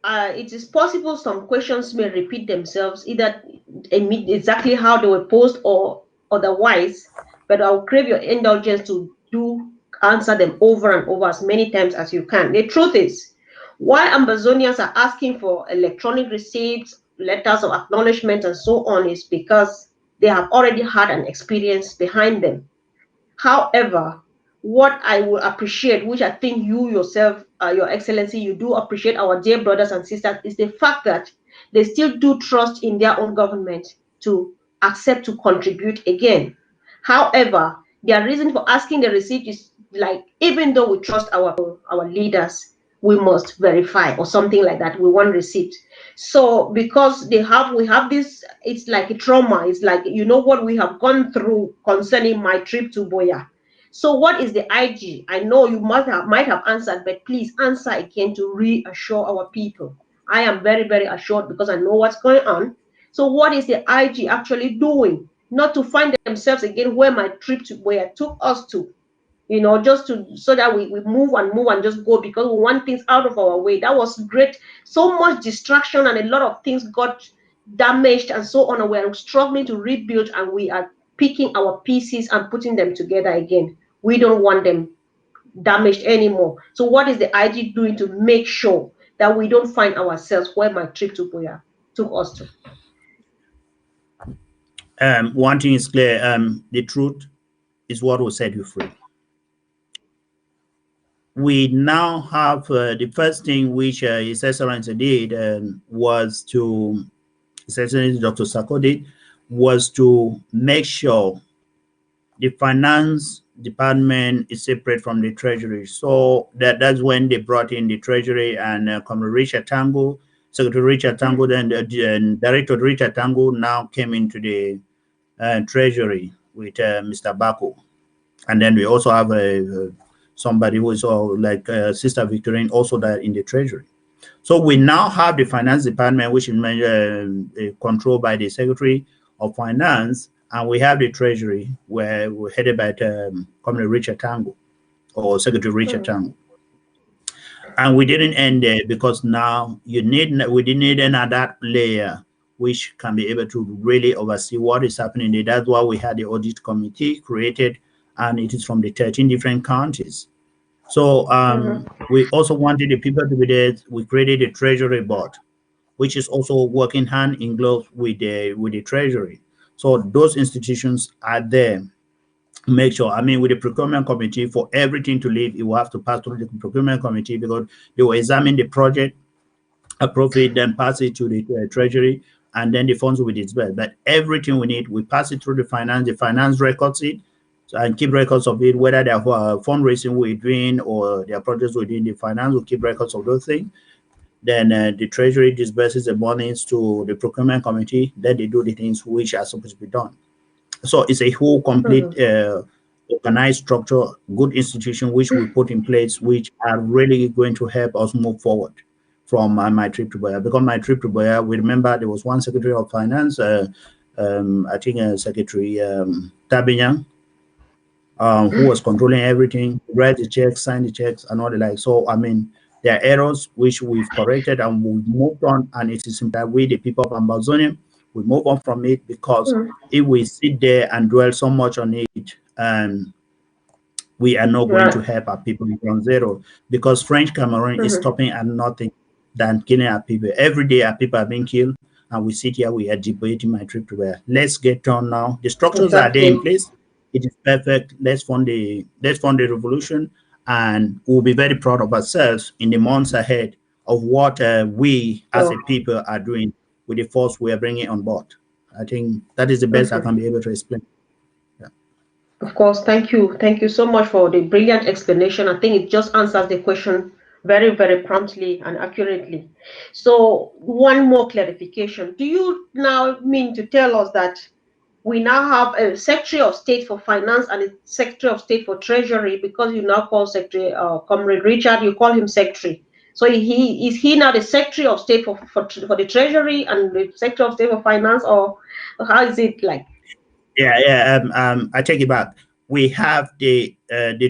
it is possible some questions may repeat themselves, either exactly how they were posed or otherwise, but I'll crave your indulgence to answer them over and over as many times as you can. The truth is, why Ambazonians are asking for electronic receipts, letters of acknowledgement, and so on is because they have already had an experience behind them. However, what I will appreciate, which I think you yourself, Your Excellency, you do appreciate our dear brothers and sisters, is the fact that they still do trust in their own government to accept to contribute again. However, their reason for asking the receipt is like, even though we trust our leaders, we must verify or something like that. We want receipt. So because we have this, it's like a trauma. It's like, you know what we have gone through concerning my trip to Boya. So what is the IG? I know you might have answered, but please answer again to reassure our people. I am very, very assured because I know what's going on. So what is the IG actually doing? Not to find themselves again where my trip to Boya took us to, just to so that we move and just go because we want things out of our way. That was great. So much distraction and a lot of things got damaged and so on. And we're struggling to rebuild and we are picking our pieces and putting them together again. We don't want them damaged anymore. So what is the IG doing to make sure that we don't find ourselves where my trip to Boya took us to? One thing is clear, the truth is what will set you free. We now have the first thing which His Excellency did was to, His Excellency Dr. Sako did, was to make sure the finance department is separate from the treasury. So that's when they brought in the treasury and Comrade Richard Tango, Secretary Richard Tango, then and Director Richard Tango now came into the treasury with Mr. Bako. And then we also have somebody who is like Sister Victorine also there in the treasury. So we now have the finance department, which is controlled by the Secretary of Finance, and we have the treasury where we're headed by Comrade Richard Tango or Secretary Richard Tango. And we didn't end there because now we didn't need another layer which can be able to really oversee what is happening there. That's why we had the audit committee created, and it is from the 13 different counties. So we also wanted the people to be there. We created a treasury board, which is also working hand in glove with the treasury. So those institutions are there. Make sure, I mean, with the procurement committee, for everything to leave, it will have to pass through the procurement committee because they will examine the project, approve it, then pass it to the treasury, and then the funds will be disbursed. But everything we need, we pass it through the finance records it, and keep records of it, whether they're fundraising we're doing or their projects we're doing, the finance will keep records of those things. Then the treasury disburses the monies to the procurement committee, then they do the things which are supposed to be done. So it's a whole complete organized structure, good institution which we put in place, which are really going to help us move forward from my trip to Boya. Because my trip to Boya, we remember there was one Secretary of Finance, I think Secretary Tabinyang, who was controlling everything, write the checks, sign the checks, and all the like. So, I mean, there are errors which we've corrected and we've moved on, and it is that we, the people of Ambazonia, we move on from it because if we sit there and dwell so much on it, we are not going to help our people from zero because French Cameroon is stopping at nothing than killing our people. Every day our people are being killed, and we sit here, we are debating my trip to where. Let's get on now. The structures are there in place. It is perfect. Let's fund the revolution, and we'll be very proud of ourselves in the months ahead of what we as a people are doing with the force we are bringing on board. I think that is the best I can be able to explain. Yeah. Of course, thank you. Thank you so much for the brilliant explanation. I think it just answers the question very, very promptly and accurately. So one more clarification. Do you now mean to tell us that we now have a Secretary of State for Finance and a Secretary of State for Treasury, because you now call Secretary Comrade Richard, you call him Secretary. So is he now the Secretary of State for the Treasury and the Secretary of State for Finance, or how is it like? I take it back. We have the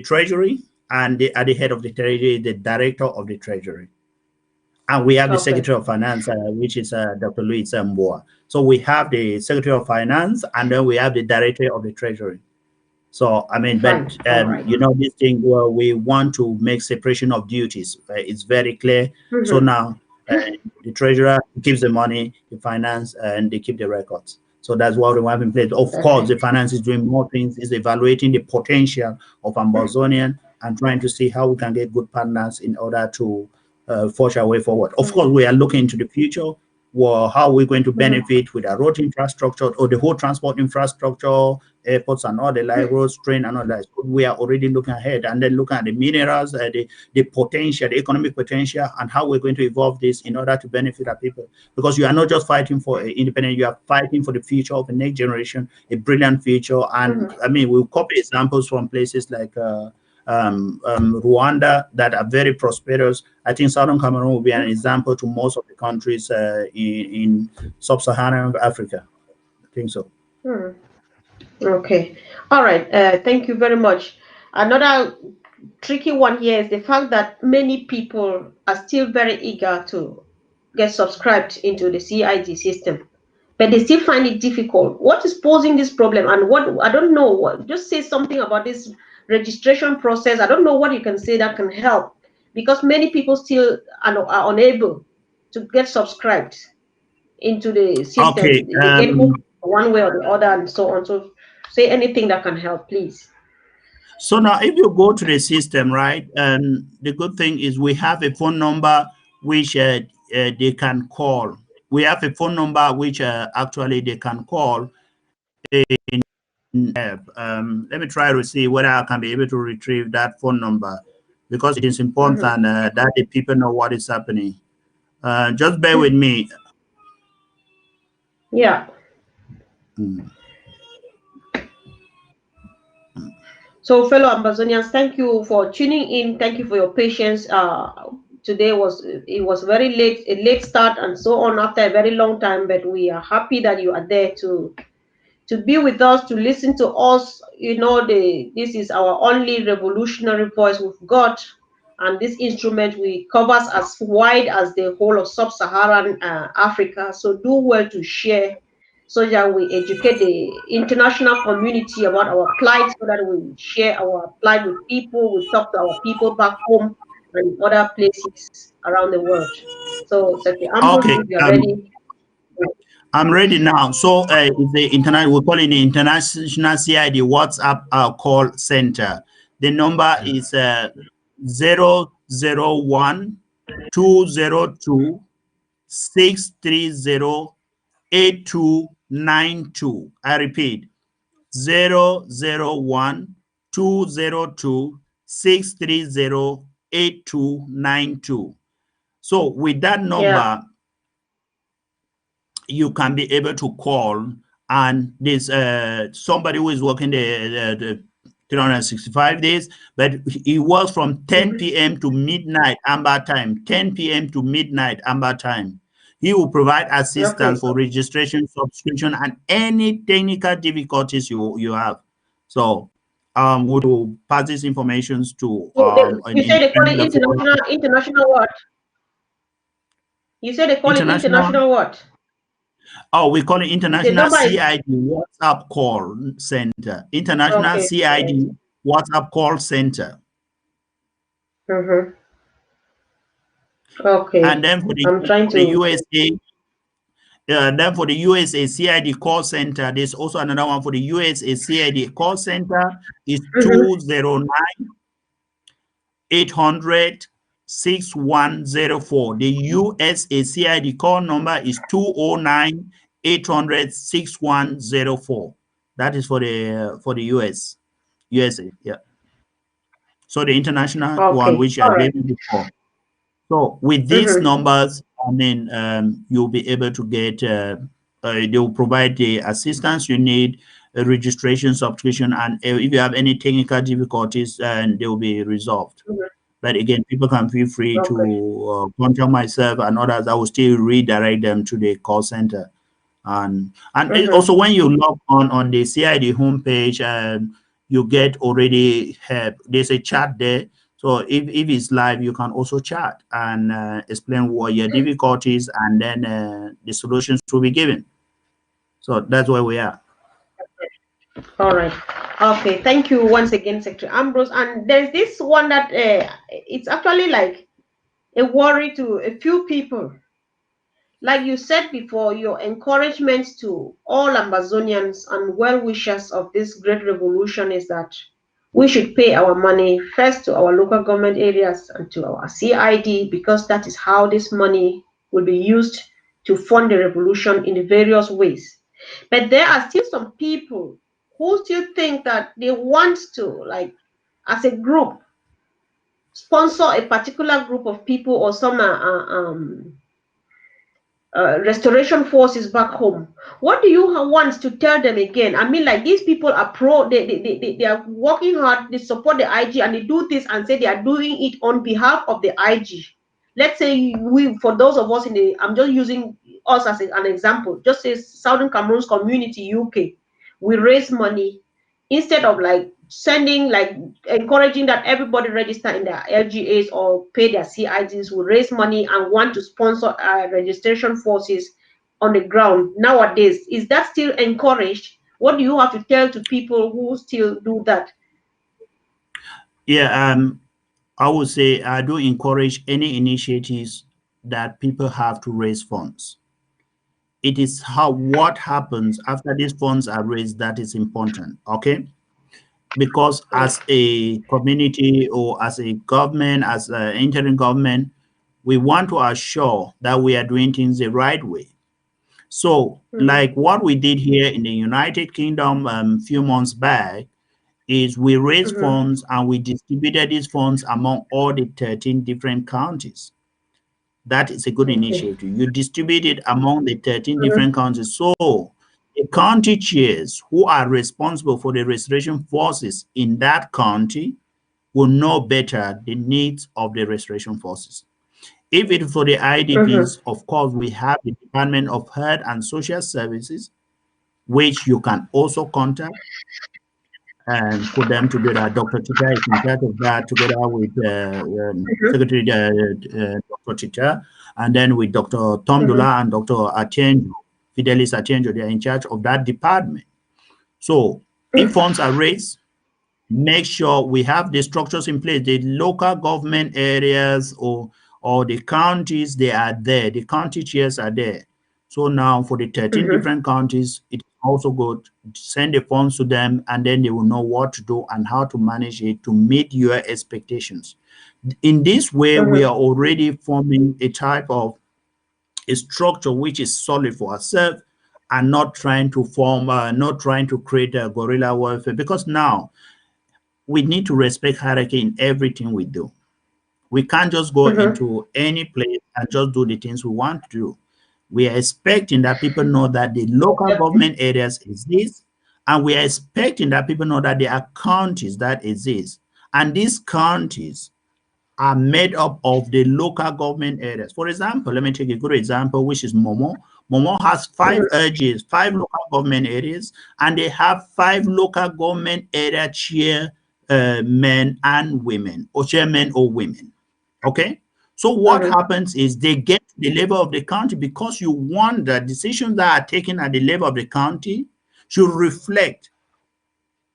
Treasury, and at the head of the Treasury, the Director of the Treasury. And we have the Okay. Secretary of Finance, which is Dr. Louis Mboa. So we have the Secretary of Finance, and then we have the Director of the Treasury. So I mean, but Fine. All right. you know, this thing where we want to make separation of duties. It's very clear. So now the treasurer keeps the money, the finance, and they keep the records. So that's what we have in place. Of course, Okay. the finance is doing more things, is evaluating the potential of Ambazonian and trying to see how we can get good partners in order to forge our way forward. Of course, we are looking into the future. Well, how we're going to benefit with our road infrastructure or the whole transport infrastructure, airports and all the like roads, train and all that. So we are already looking ahead and then looking at the minerals, the potential, the economic potential, and how we're going to evolve this in order to benefit our people. Because you are not just fighting for independence, you are fighting for the future of the next generation, a brilliant future. And I mean, we'll copy examples from places like Rwanda that are very prosperous. I think Southern Cameroon will be an example to most of the countries in sub-Saharan Africa. I think so. Okay. All right. Thank you very much. Another tricky one here is the fact that many people are still very eager to get subscribed into the CID system, but they still find it difficult. What is posing this problem, and what I don't know. Just say something about this registration process. I don't know what you can say that can help, because many people still are unable to get subscribed into the Okay. system. They get hooked one way or the other, and so on. So, say anything that can help, please. So now, if you go to the system, right, and the good thing is we have a phone number which they can call. We have a phone number which actually they can call. Let me try to see whether I can be able to retrieve that phone number because it is important that the people know what is happening. Just bear with me. Yeah. Mm. So, fellow Amazonians, thank you for tuning in. Thank you for your patience. Today was very late, a late start, and so on after a very long time. But we are happy that you are there to be with us, to listen to us. You know, this is our only revolutionary voice we've got, and this instrument we covers as wide as the whole of sub-Saharan Africa. So do well to share, so that we educate the international community about our plight, so that we share our plight with people. We talk to our people back home and other places around the world. So, Secretary Ambrose, Okay. if you're ready. I'm ready now. So it's the internet. We call it the International CID WhatsApp call center. The number is 001 202 630 8292. I repeat, 001 202 630 8292. So with that Yeah. number, you can be able to call, and there's somebody who is working the 365 days, but he works from 10 p.m. to midnight Amber time, 10 p.m. to midnight Amber time. He will provide Okay. assistance for registration, subscription, and any technical difficulties you have. So we will pass these informations to So an you say they call it independent level. international what? You say they call it International. international what? Oh, we call it The International number is CID WhatsApp Call Center. International okay. CID WhatsApp Call Center. Mm-hmm. And Okay. then for I'm trying the to. USA, then for the USA CID Call Center, there's also another one for the USA CID Call Center is Mhm. 209 800 6104. The USA CID call number is 209 800 6104. That is for the USA. Yeah. So the international one, Okay. which I All right. gave you before. So with these Mm-hmm. numbers, I mean, you'll be able to get. They will provide the assistance you need, registration, subscription, and if you have any technical difficulties, and they will be resolved. But again, people can feel free Okay. to contact myself and others. I will still redirect them to the call center. And Mm-hmm. also when you log on the CID homepage, you get already help. There's a chat there. So if it's live, you can also chat and explain what your difficulties, and then the solutions will be given. So that's where we are. All right. Okay. Thank you once again, Secretary Ambrose. And there's this one that it's actually like a worry to a few people. Like you said before, your encouragement to all Amazonians and well wishers of this great revolution is that we should pay our money first to our local government areas and to our CID, because that is how this money will be used to fund the revolution in the various ways. But there are still some people who still think that they want to, like, as a group, sponsor a particular group of people or some restoration forces back home. What do you want to tell them again? I mean, like, these people are they are working hard, they support the IG, and they do this and say they are doing it on behalf of the IG. Let's say we, for those of us in the, I'm just using us as an example, just say Southern Cameroon's community, UK, we raise money instead of like sending, like encouraging that everybody register in their LGAs or pay their CIDs. We raise money and want to sponsor registration forces on the ground nowadays. Is that still encouraged? What do you have to tell to people who still do that? Yeah, I would say I do encourage any initiatives that people have to raise funds. It is how what happens after these funds are raised that is important. Okay, because as a community or as a government, as an interim government, we want to assure that we are doing things the right way. So, like what we did here in the United Kingdom a few months back, is we raised funds and we distributed these funds among all the 13 different counties. That is a good Okay. initiative. You distribute it among the 13 different counties. So the county chairs who are responsible for the restoration forces in that county will know better the needs of the restoration forces. If it is for the IDPs, of course, we have the Department of Health and Social Services, which you can also contact and put them together. Dr. Tita is in charge of that, together with Secretary Dr. Tita, and then with Dr. Tomdula and Dr. Atienjo, Fidelis Atienjo, they are in charge of that department. So if funds are raised, make sure we have the structures in place. The local government areas or the counties, they are there. The county chairs are there. So now for the 13 different counties, it's also good. Send the funds to them, and then they will know what to do and how to manage it to meet your expectations. In this way, we are already forming a type of a structure which is solid for ourselves, and not trying to form, not trying to create a guerrilla warfare, because now we need to respect hierarchy in everything we do. We can't just go into any place and just do the things we want to do. We are expecting that people know that the local government areas exist, and we are expecting that people know that there are counties that exist. And these counties are made up of the local government areas. For example, let me take a good example, which is Momo. Momo has 5 RGs, 5 local government areas, and they have 5 local government area chair men and women, or chairmen or women. Okay? So what happens is they get to the level of the county, because you want the decisions that are taken at the level of the county should reflect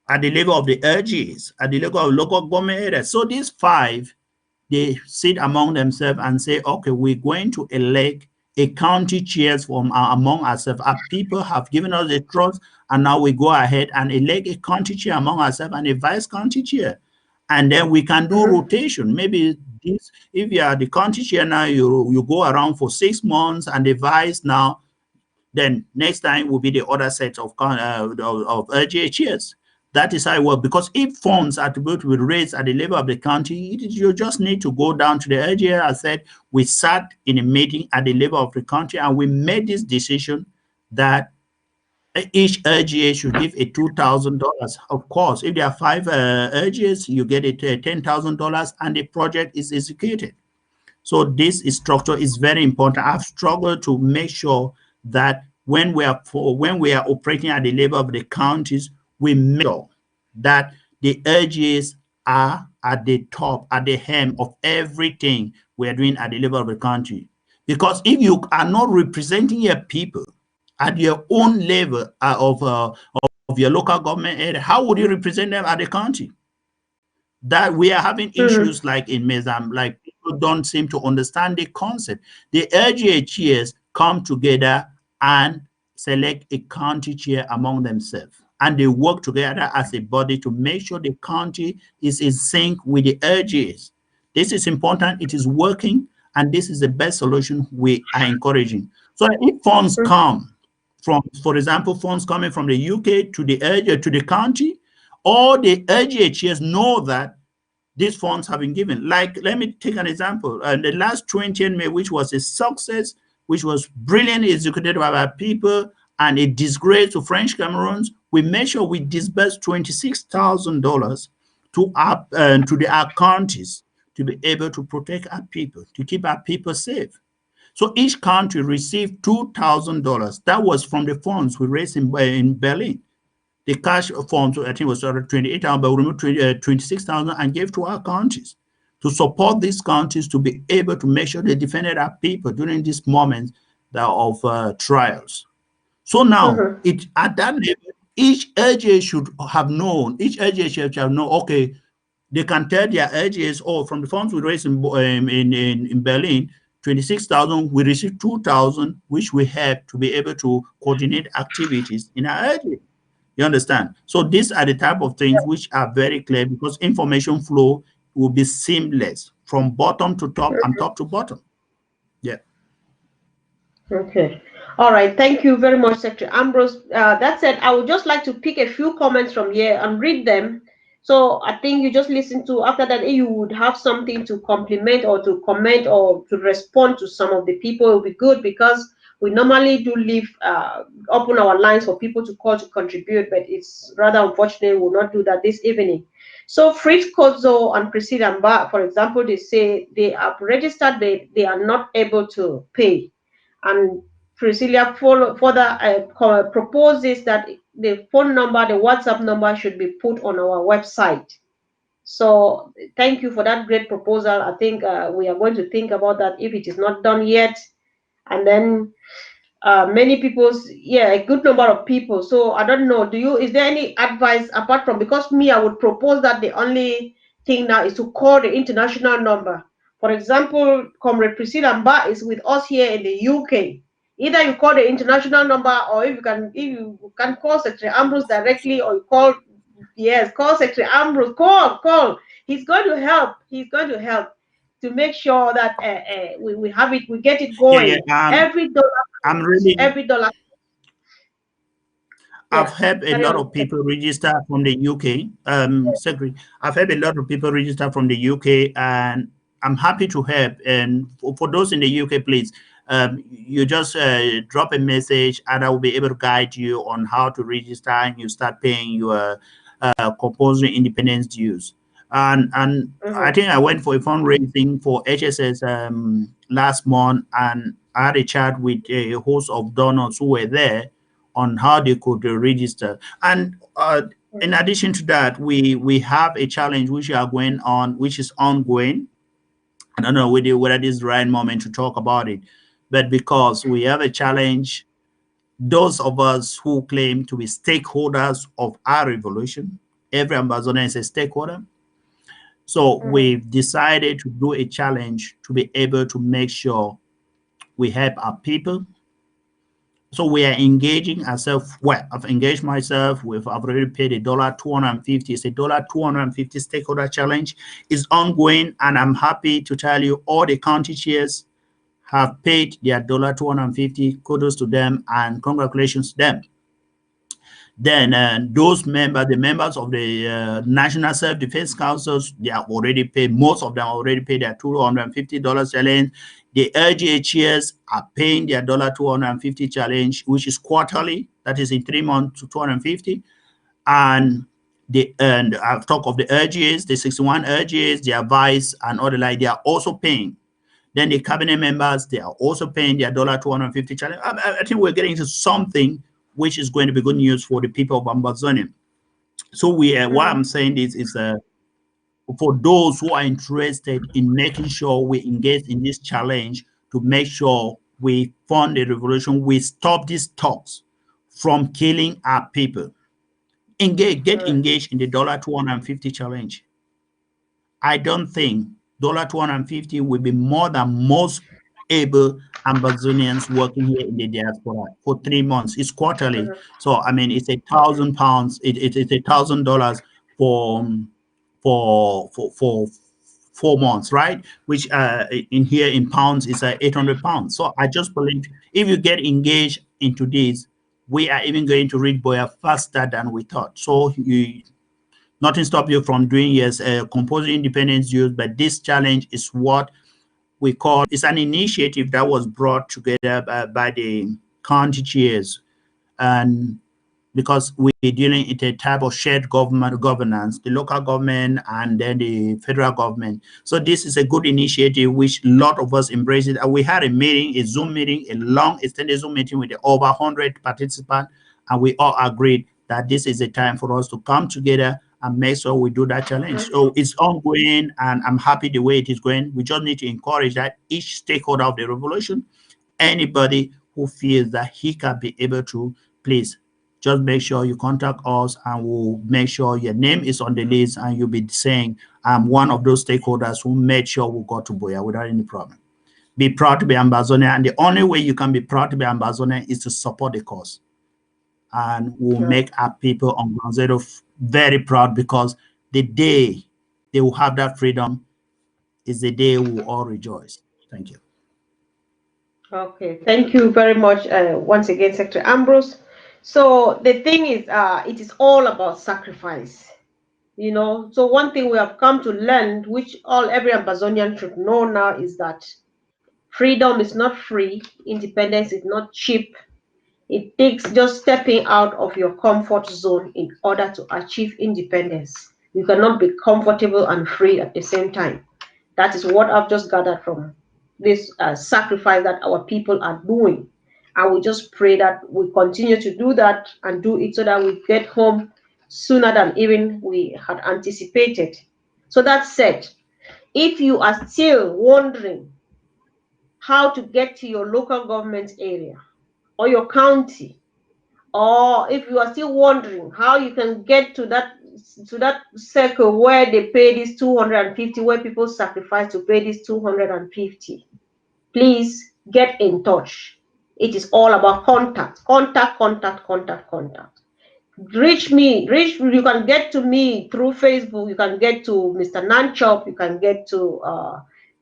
at the level of the RGs, at the level of local government areas. So these 5, they sit among themselves and say, okay, we're going to elect a county chairs from among ourselves. Our people have given us the trust, and now we go ahead and elect a county chair among ourselves and a vice county chair. And then we can do rotation. Maybe this, if you are the county chair now, you go around for 6 months, and the vice now, then next time will be the other set of RGA chairs. That is how it works. Because if funds are to be raised at the level of the county, you just need to go down to the RGA. I said we sat in a meeting at the level of the country, and we made this decision that each RGA should give a $2,000. Of course, if there are 5 RGAs, you get a $10,000, and the project is executed. So this structure is very important. I've struggled to make sure that when we are operating at the level of the counties, we make sure that the RGAs are at the top, at the hem of everything we are doing at the level of the country. Because if you are not representing your people at your own level of your local government area, how would you represent them at the country? That we are having issues like in Mozambique, like people don't seem to understand the concept. The LGHs come together and select a county chair among themselves, and they work together as a body to make sure the county is in sync with the LGs. This is important, it is working, and this is the best solution we are encouraging. So if funds come from, for example, funds coming from the UK to the LG, to the county, all the LGHs know that these funds have been given. Like, let me take an example. The last 20th May, which was a success, which was brilliantly executed by our people and a disgrace to French Cameroons, we made sure we disbursed $26,000 to our counties to be able to protect our people, to keep our people safe. So each country received $2,000. That was from the funds we raised in Berlin. The cash forms, I think, was 28,000, but we removed 26,000 and gave to our counties to support these counties to be able to make sure they defended our people during these moments of trials. So now, at that level, each LGA should have known, should have known, okay, they can tell their LGAs, oh, from the funds we raised in Berlin, 26,000, we received 2,000, which we have to be able to coordinate activities in our LGA. You understand? So these are the type of things which are very clear, because information flow will be seamless from bottom to top and top to bottom. Yeah. Okay. All right. Thank you very much, Secretary Ambrose. That said, I would just like to pick a few comments from here and read them. So I think you just listen to, after that, if you would have something to compliment or to comment or to respond to some of the people, it will be good, because we normally do leave open our lines for people to call to contribute, but it's rather unfortunate we'll not do that this evening. So Fritz Kozo and Priscilla Mba, for example, they say they have registered, they are not able to pay. And Priscilla further proposes that the phone number, the WhatsApp number should be put on our website. So thank you for that great proposal. I think we are going to think about that if it is not done yet. And then many people's, a good number of people. So I don't know, is there any advice apart from, because me, I would propose that the only thing now is to call the international number. For example, Comrade Priscilla Mba is with us here in the UK. Either you call the international number, or if you can call Secretary Ambrose directly, or you call Secretary Ambrose, call. He's going to help. To make sure that we have it, we get it going. Every dollar. I've helped a lot of people register from the UK. Secretary, I've helped a lot of people register from the UK, and I'm happy to help. And for those in the UK, please, you just drop a message, and I will be able to guide you on how to register, and you start paying your compulsory independence dues. And I think I went for a fundraising for HSS last month, and I had a chat with a host of donors who were there on how they could register. And in addition to that, we have a challenge which are going on, which is ongoing. I don't know whether this is the right moment to talk about it, but because we have a challenge, those of us who claim to be stakeholders of our revolution, every Ambazoner is a stakeholder. So we've decided to do a challenge to be able to make sure we help our people. So we are engaging ourselves. Well, I've engaged myself with, I've already paid $250. It's $250 stakeholder challenge. It's ongoing, and I'm happy to tell you all the county chairs have paid their $250. Kudos to them and congratulations to them. Then those members, the members of the National Self-Defense Councils, they have already paid, most of them already paid their $250 challenge. The LGHs are paying their $250 challenge, which is quarterly, that is in 3 months to $250. And I've talked of the LGAs, the 61 LGAs, their vice and other like, they are also paying. Then the cabinet members, they are also paying their $250 challenge. I think we're getting to something which is going to be good news for the people of Ambazonia. So what I'm saying is for those who are interested in making sure we engage in this challenge to make sure we fund a revolution, we stop these talks from killing our people. Get engaged in the $250 challenge. I don't think $250 will be more than most able Amazonians working here in the diaspora for 3 months. It's quarterly, so I mean it's £1,000. It's $1,000 for for 4 months, right? Which in here in pounds is £800. So I just believe if you get engaged into this, we are even going to reach Boya faster than we thought. So nothing stop you from doing yes composing independence use, but this challenge is what we call, it's an initiative that was brought together by the county chairs, and because we're dealing with a type of shared governance, the local government and then the federal government. So this is a good initiative which a lot of us embrace it. And we had a meeting, a Zoom meeting, a long extended Zoom meeting with over 100 participants, and we all agreed that this is a time for us to come together and make sure we do that challenge. So it's ongoing, and I'm happy the way it is going. We just need to encourage that each stakeholder of the revolution, anybody who feels that he can be able to, please just make sure you contact us, and we'll make sure your name is on the list, and you'll be saying, I'm one of those stakeholders who made sure we got to Boya without any problem. Be proud to be Ambazonian, and the only way you can be proud to be Ambazonian is to support the cause. And we'll make our people on Ground Zero very proud, because the day they will have that freedom is the day we will all rejoice. Thank you. Okay, thank you very much once again, Secretary Ambrose. So the thing is, it is all about sacrifice. You know, so one thing we have come to learn, which every Amazonian should know now, is that freedom is not free, independence is not cheap. It takes just stepping out of your comfort zone in order to achieve independence. You cannot be comfortable and free at the same time. That is what I've just gathered from this sacrifice that our people are doing. And we just pray that we continue to do that and do it so that we get home sooner than even we had anticipated. So that said, if you are still wondering how to get to your local government area or your county, or if you are still wondering how you can get to that circle where they pay this 250, where people sacrifice to pay this 250, please get in touch. It is all about contact. Reach me. You can get to me through Facebook. You can get to Mr. Nanchop. You can get to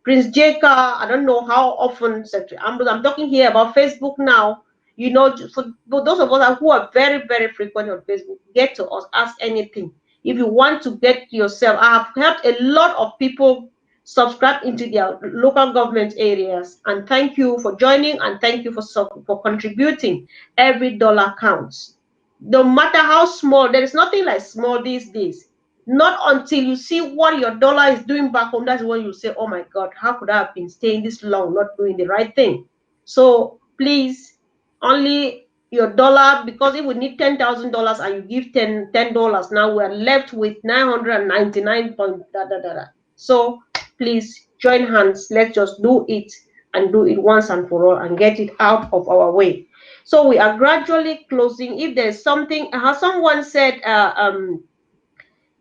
Prince Jeka. I don't know how often, Secretary Ambrose. I'm talking here about Facebook now. You know, for those of us who are very, very frequent on Facebook, get to us, ask anything. If you want to get yourself, I have helped a lot of people subscribe into their local government areas. And thank you for joining, and thank you for contributing. Every dollar counts. No matter how small, there is nothing like small these days. Not until you see what your dollar is doing back home, that's when you say, oh my God, how could I have been staying this long, not doing the right thing? So please, only your dollar, because if we need $10,000 and you give $10, now we're left with 999 point da, da, da, da. So please join hands. Let's just do it, and do it once and for all, and get it out of our way. So we are gradually closing. If there's something, as someone said,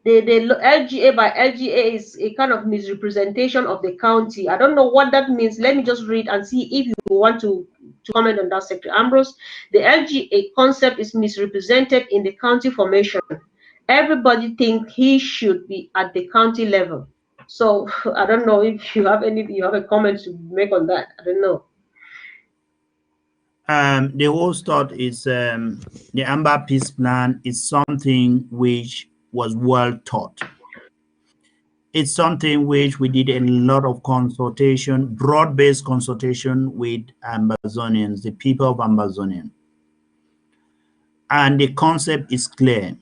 the LGA by LGA is a kind of misrepresentation of the county. I don't know what that means. Let me just read and see if you want to comment on that, Secretary Ambrose. The LGA concept is misrepresented in the county formation. Everybody thinks he should be at the county level. So I don't know if you have a comment to make on that. I don't know. The whole start is the Amber Peace Plan is something which was well taught. It's something which we did a lot of consultation, broad-based consultation with Ambazonians, the people of Ambazonia. And the concept is clear.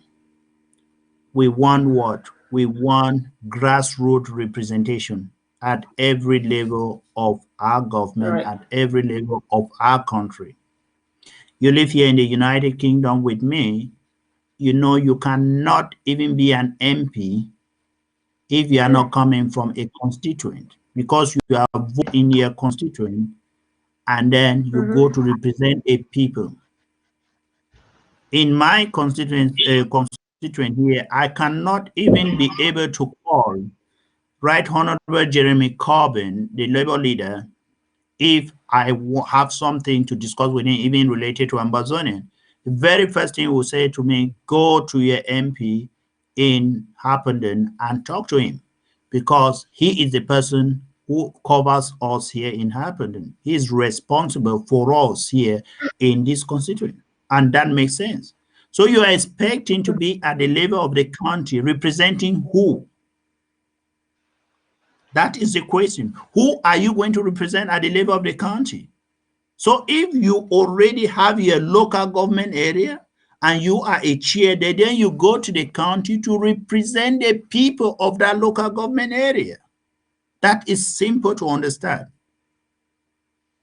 We want what? We want grassroots representation at every level of our government, Right. at every level of our country. You live here in the United Kingdom with me, you know you cannot even be an MP if you are not coming from a constituent, because you are voted in your constituent and then you go to represent a people. In my constituent here, I cannot even be able to call Right Honorable Jeremy Corbyn, the Labour leader, if I have something to discuss with him, even related to Ambazonian. The very first thing he will say to me, go to your MP in Harpenden and talk to him, because he is the person who covers us here in Harpenden. He is responsible for us here in this constituency, and that makes sense. So you are expecting to be at the level of the country representing who? That is the question. Who are you going to represent at the level of the county? So if you already have your local government area and you are a chair there, then you go to the county to represent the people of that local government area. That is simple to understand.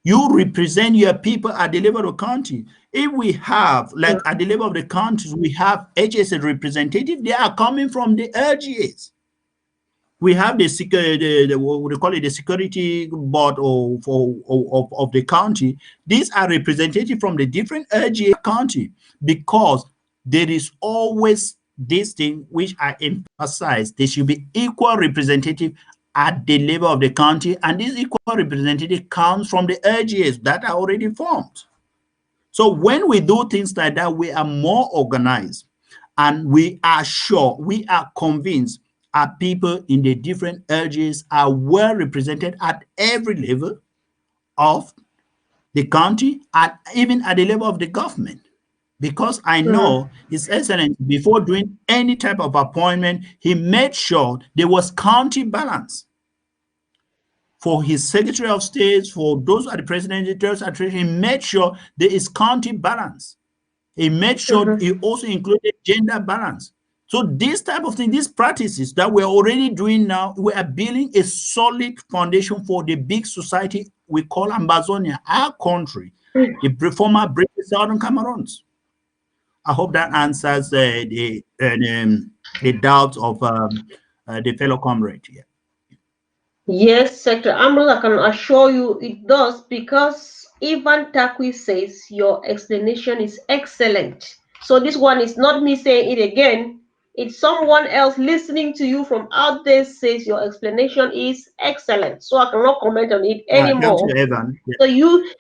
You represent your people at the level of the county. If we have, like at the level of the counties, we have HSA representative, they are coming from the LGAs. We have the security, what we call it, the security board of the county. These are representative from the different LGA county, because there is always this thing which I emphasize: there should be equal representative at the level of the county, and this equal representative comes from the LGAs that are already formed. So when we do things like that, we are more organized, and we are sure, we are convinced our people in the different LGs are well represented at every level of the county, and even at the level of the government. Because I know His Excellency, before doing any type of appointment, he made sure there was county balance. For his Secretary of State, for those at the President, he made sure there is county balance. He made sure he also included gender balance. So this type of thing, these practices that we're already doing now, we are building a solid foundation for the big society we call Ambazonia, our country, the former British Southern Cameroons. I hope that answers the doubts of the fellow comrade here. Yes, Secretary Ambrose, I can assure you it does, because Ivan Takwi says your explanation is excellent. So this one is not me saying it again. It's someone else listening to you from out there says your explanation is excellent. So I cannot comment on it Thank you, anymore. Evan. So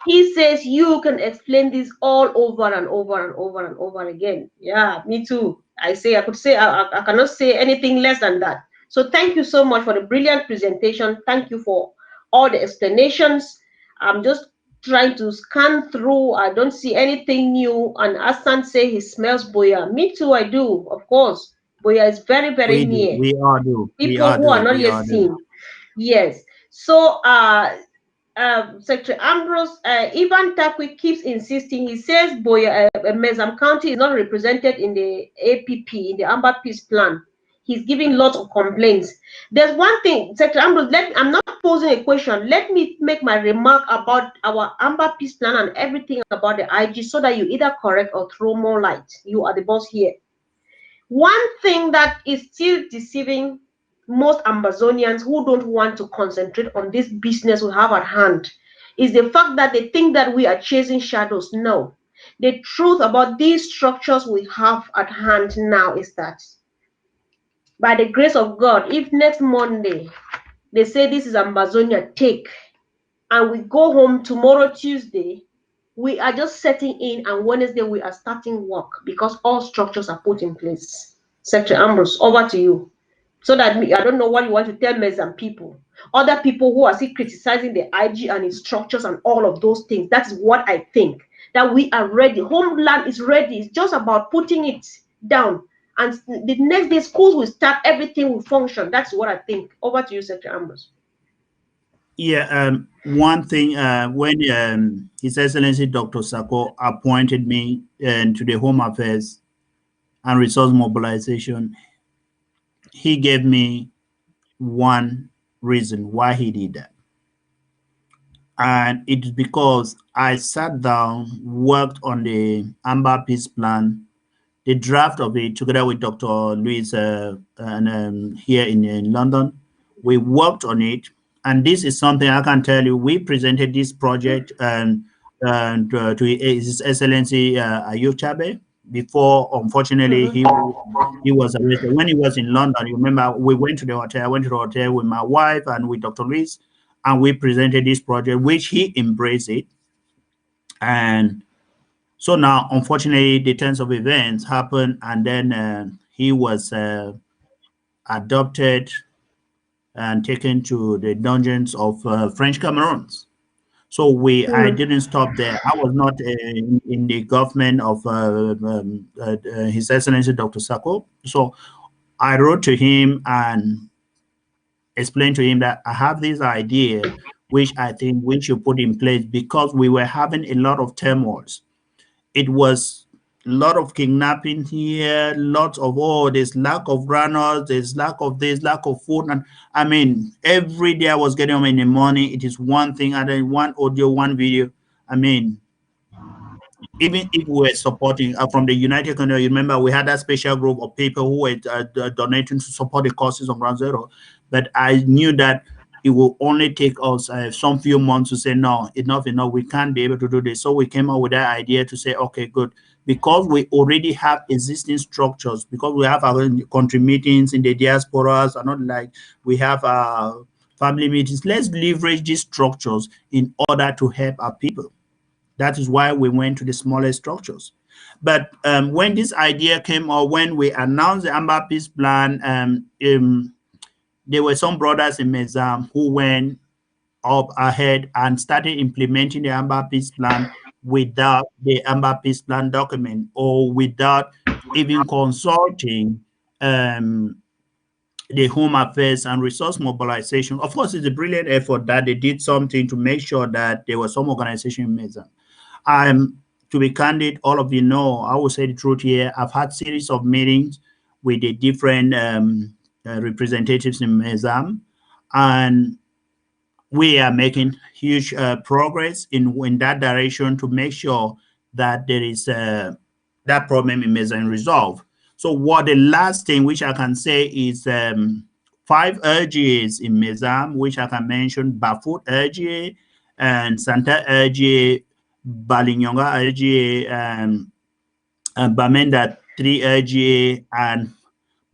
he says you can explain this all over and over and over and over again. Yeah, me too. I could say, I cannot say anything less than that. So thank you so much for the brilliant presentation. Thank you for all the explanations. I'm just trying to scan through. I don't see anything new. And Asan say he smells boya. Me too, I do, of course. Boya is very, very We do. near. We all do. We People all who are do. not We yet all do. seen. Yes. So Secretary Ambrose, Ivan Takwi keeps insisting. He says Mezam County is not represented in the APP, in the Amber Peace Plan. He's giving lots of complaints. There's one thing, Secretary Ambrose, I'm not posing a question. Let me make my remark about our Amber Peace Plan and everything about the IG, so that you either correct or throw more light. You are the boss here. One thing that is still deceiving most Amazonians who don't want to concentrate on this business we have at hand is the fact that they think that we are chasing shadows. No. The truth about these structures we have at hand now is that, by the grace of God, if next Monday they say this is Amazonia, take, and we go home tomorrow, Tuesday, we are just setting in, and Wednesday we are starting work, because all structures are put in place. Secretary Ambrose, over to you. So that I don't know what you want to tell me and people. Other people who are still criticizing the IG and its structures and all of those things. That's what I think. That we are ready. Homeland is ready. It's just about putting it down. And the next day schools will start, everything will function. That's what I think. Over to you, Secretary Ambrose. Yeah, one thing, when His Excellency Dr. Sako appointed me to the Home Affairs and Resource Mobilization, he gave me one reason why he did that. And it's because I sat down, worked on the Amber Peace Plan, the draft of it together with Dr. Louis and here in London. We worked on it, and this is something I can tell you. We presented this project to His Excellency Ayub Chabe before, unfortunately, he was arrested. When he was in London, you remember, we went to the hotel. I went to the hotel with my wife and with Dr. Louis, and we presented this project, which he embraced it. And so now, unfortunately, the turns of events happened, and then he was adopted and taken to the dungeons of French Cameroons. So I didn't stop there. I was not in the government of His Excellency Dr. Sako. So I wrote to him and explained to him that I have this idea, which I think we should put in place because we were having a lot of turmoils. It was a lot of kidnapping here, lots of, oh, there's lack of runners, there's lack of this, lack of food. And I mean, every day I was getting home in the morning, it is one thing, and then one audio, one video. I mean, even if we were supporting from the United Kingdom, you remember we had that special group of people who were donating to support the causes of Ground Zero. But I knew that it will only take us some few months to say, no, enough, we can't be able to do this. So we came up with that idea to say, okay, good. Because we already have existing structures, because we have our country meetings in the diasporas, and not like we have family meetings, let's leverage these structures in order to help our people. That is why we went to the smaller structures. But when this idea came, or when we announced the Amber Peace Plan, there were some brothers in Mezam who went up ahead and started implementing the Amber Peace Plan without the Amber Peace Plan document, or without even consulting the Home Affairs and Resource Mobilization. Of course, it's a brilliant effort that they did something to make sure that there was some organization in Mezam. To be candid, all of you know, I will say the truth here. I've had series of meetings with the different representatives in Mezam, and we are making huge progress in that direction to make sure that there is that problem in Mezam resolved. So what the last thing which I can say is 5 RGAs in Mezam, which I can mention: Bafut RGA and Santa RGA, Balinyonga RGA, and Bamenda 3 RGA, and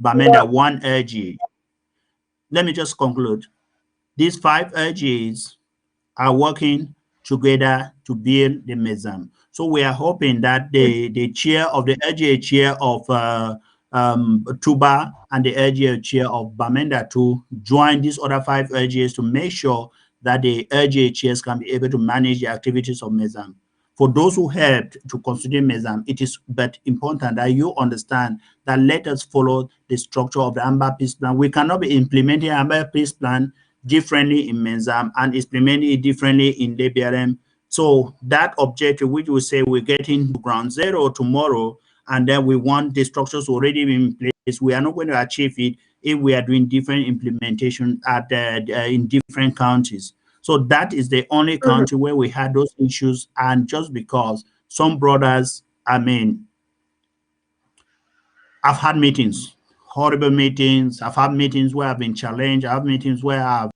Bamenda 1 RGA. Let me just conclude. These 5 RGAs are working together to build the Mezam. So we are hoping that the chair of the RGA chair of Tuba and the RGA chair of Bamenda to join these other 5 RGAs to make sure that the RGA chairs can be able to manage the activities of Mezam. For those who helped to consider Mezam, it is but important that you understand that let us follow the structure of the Amber Peace Plan. We cannot be implementing Amber Peace Plan differently in Mezam and implementing it differently in DBRM. So that objective, which we say we're getting to Ground Zero tomorrow, and then we want the structures already in place, we are not going to achieve it if we are doing different implementation at in different counties. So that is the only country where we had those issues, and just because some brothers, I mean, I've had meetings, horrible meetings. I've had meetings where I've been challenged. I have meetings where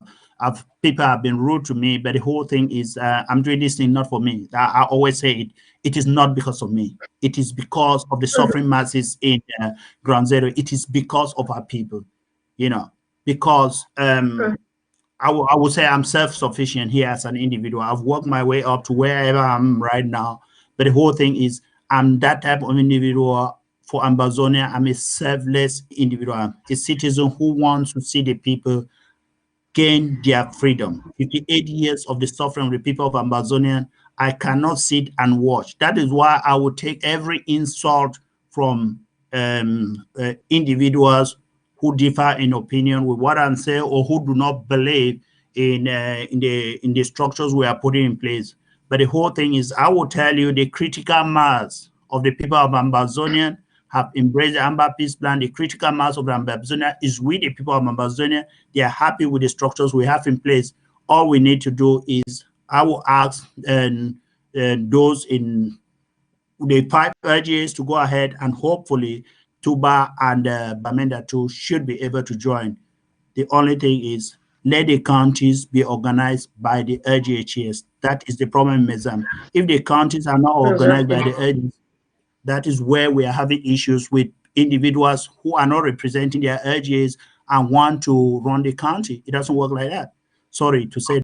people have been rude to me. But the whole thing is, I'm doing this thing not for me. I always say it is not because of me. It is because of the suffering masses in Ground Zero. It is because of our people, because I would say I'm self-sufficient here as an individual. I've worked my way up to wherever I'm right now. But the whole thing is, I'm that type of individual. For Ambazonia, I'm a selfless individual, a citizen who wants to see the people gain their freedom. 58 years of the suffering of the people of Ambazonia, I cannot sit and watch. That is why I would take every insult from individuals who differ in opinion with what I'm saying, or who do not believe in the structures we are putting in place. But the whole thing is, I will tell you, the critical mass of the people of Ambazonia have embraced the Amber Peace Plan. The critical mass of the Ambazonia is with the people of Ambazonia. They are happy with the structures we have in place. All we need to do is, I will ask those in the 5 RGAs to go ahead, and hopefully Tuba and Bamenda too should be able to join. The only thing is, let the counties be organized by the RGHS. That is the problem in Mezam. If the counties are not organized by Exactly. the RGHS, that is where we are having issues with individuals who are not representing their RGAs and want to run the county. It doesn't work like that. Sorry to say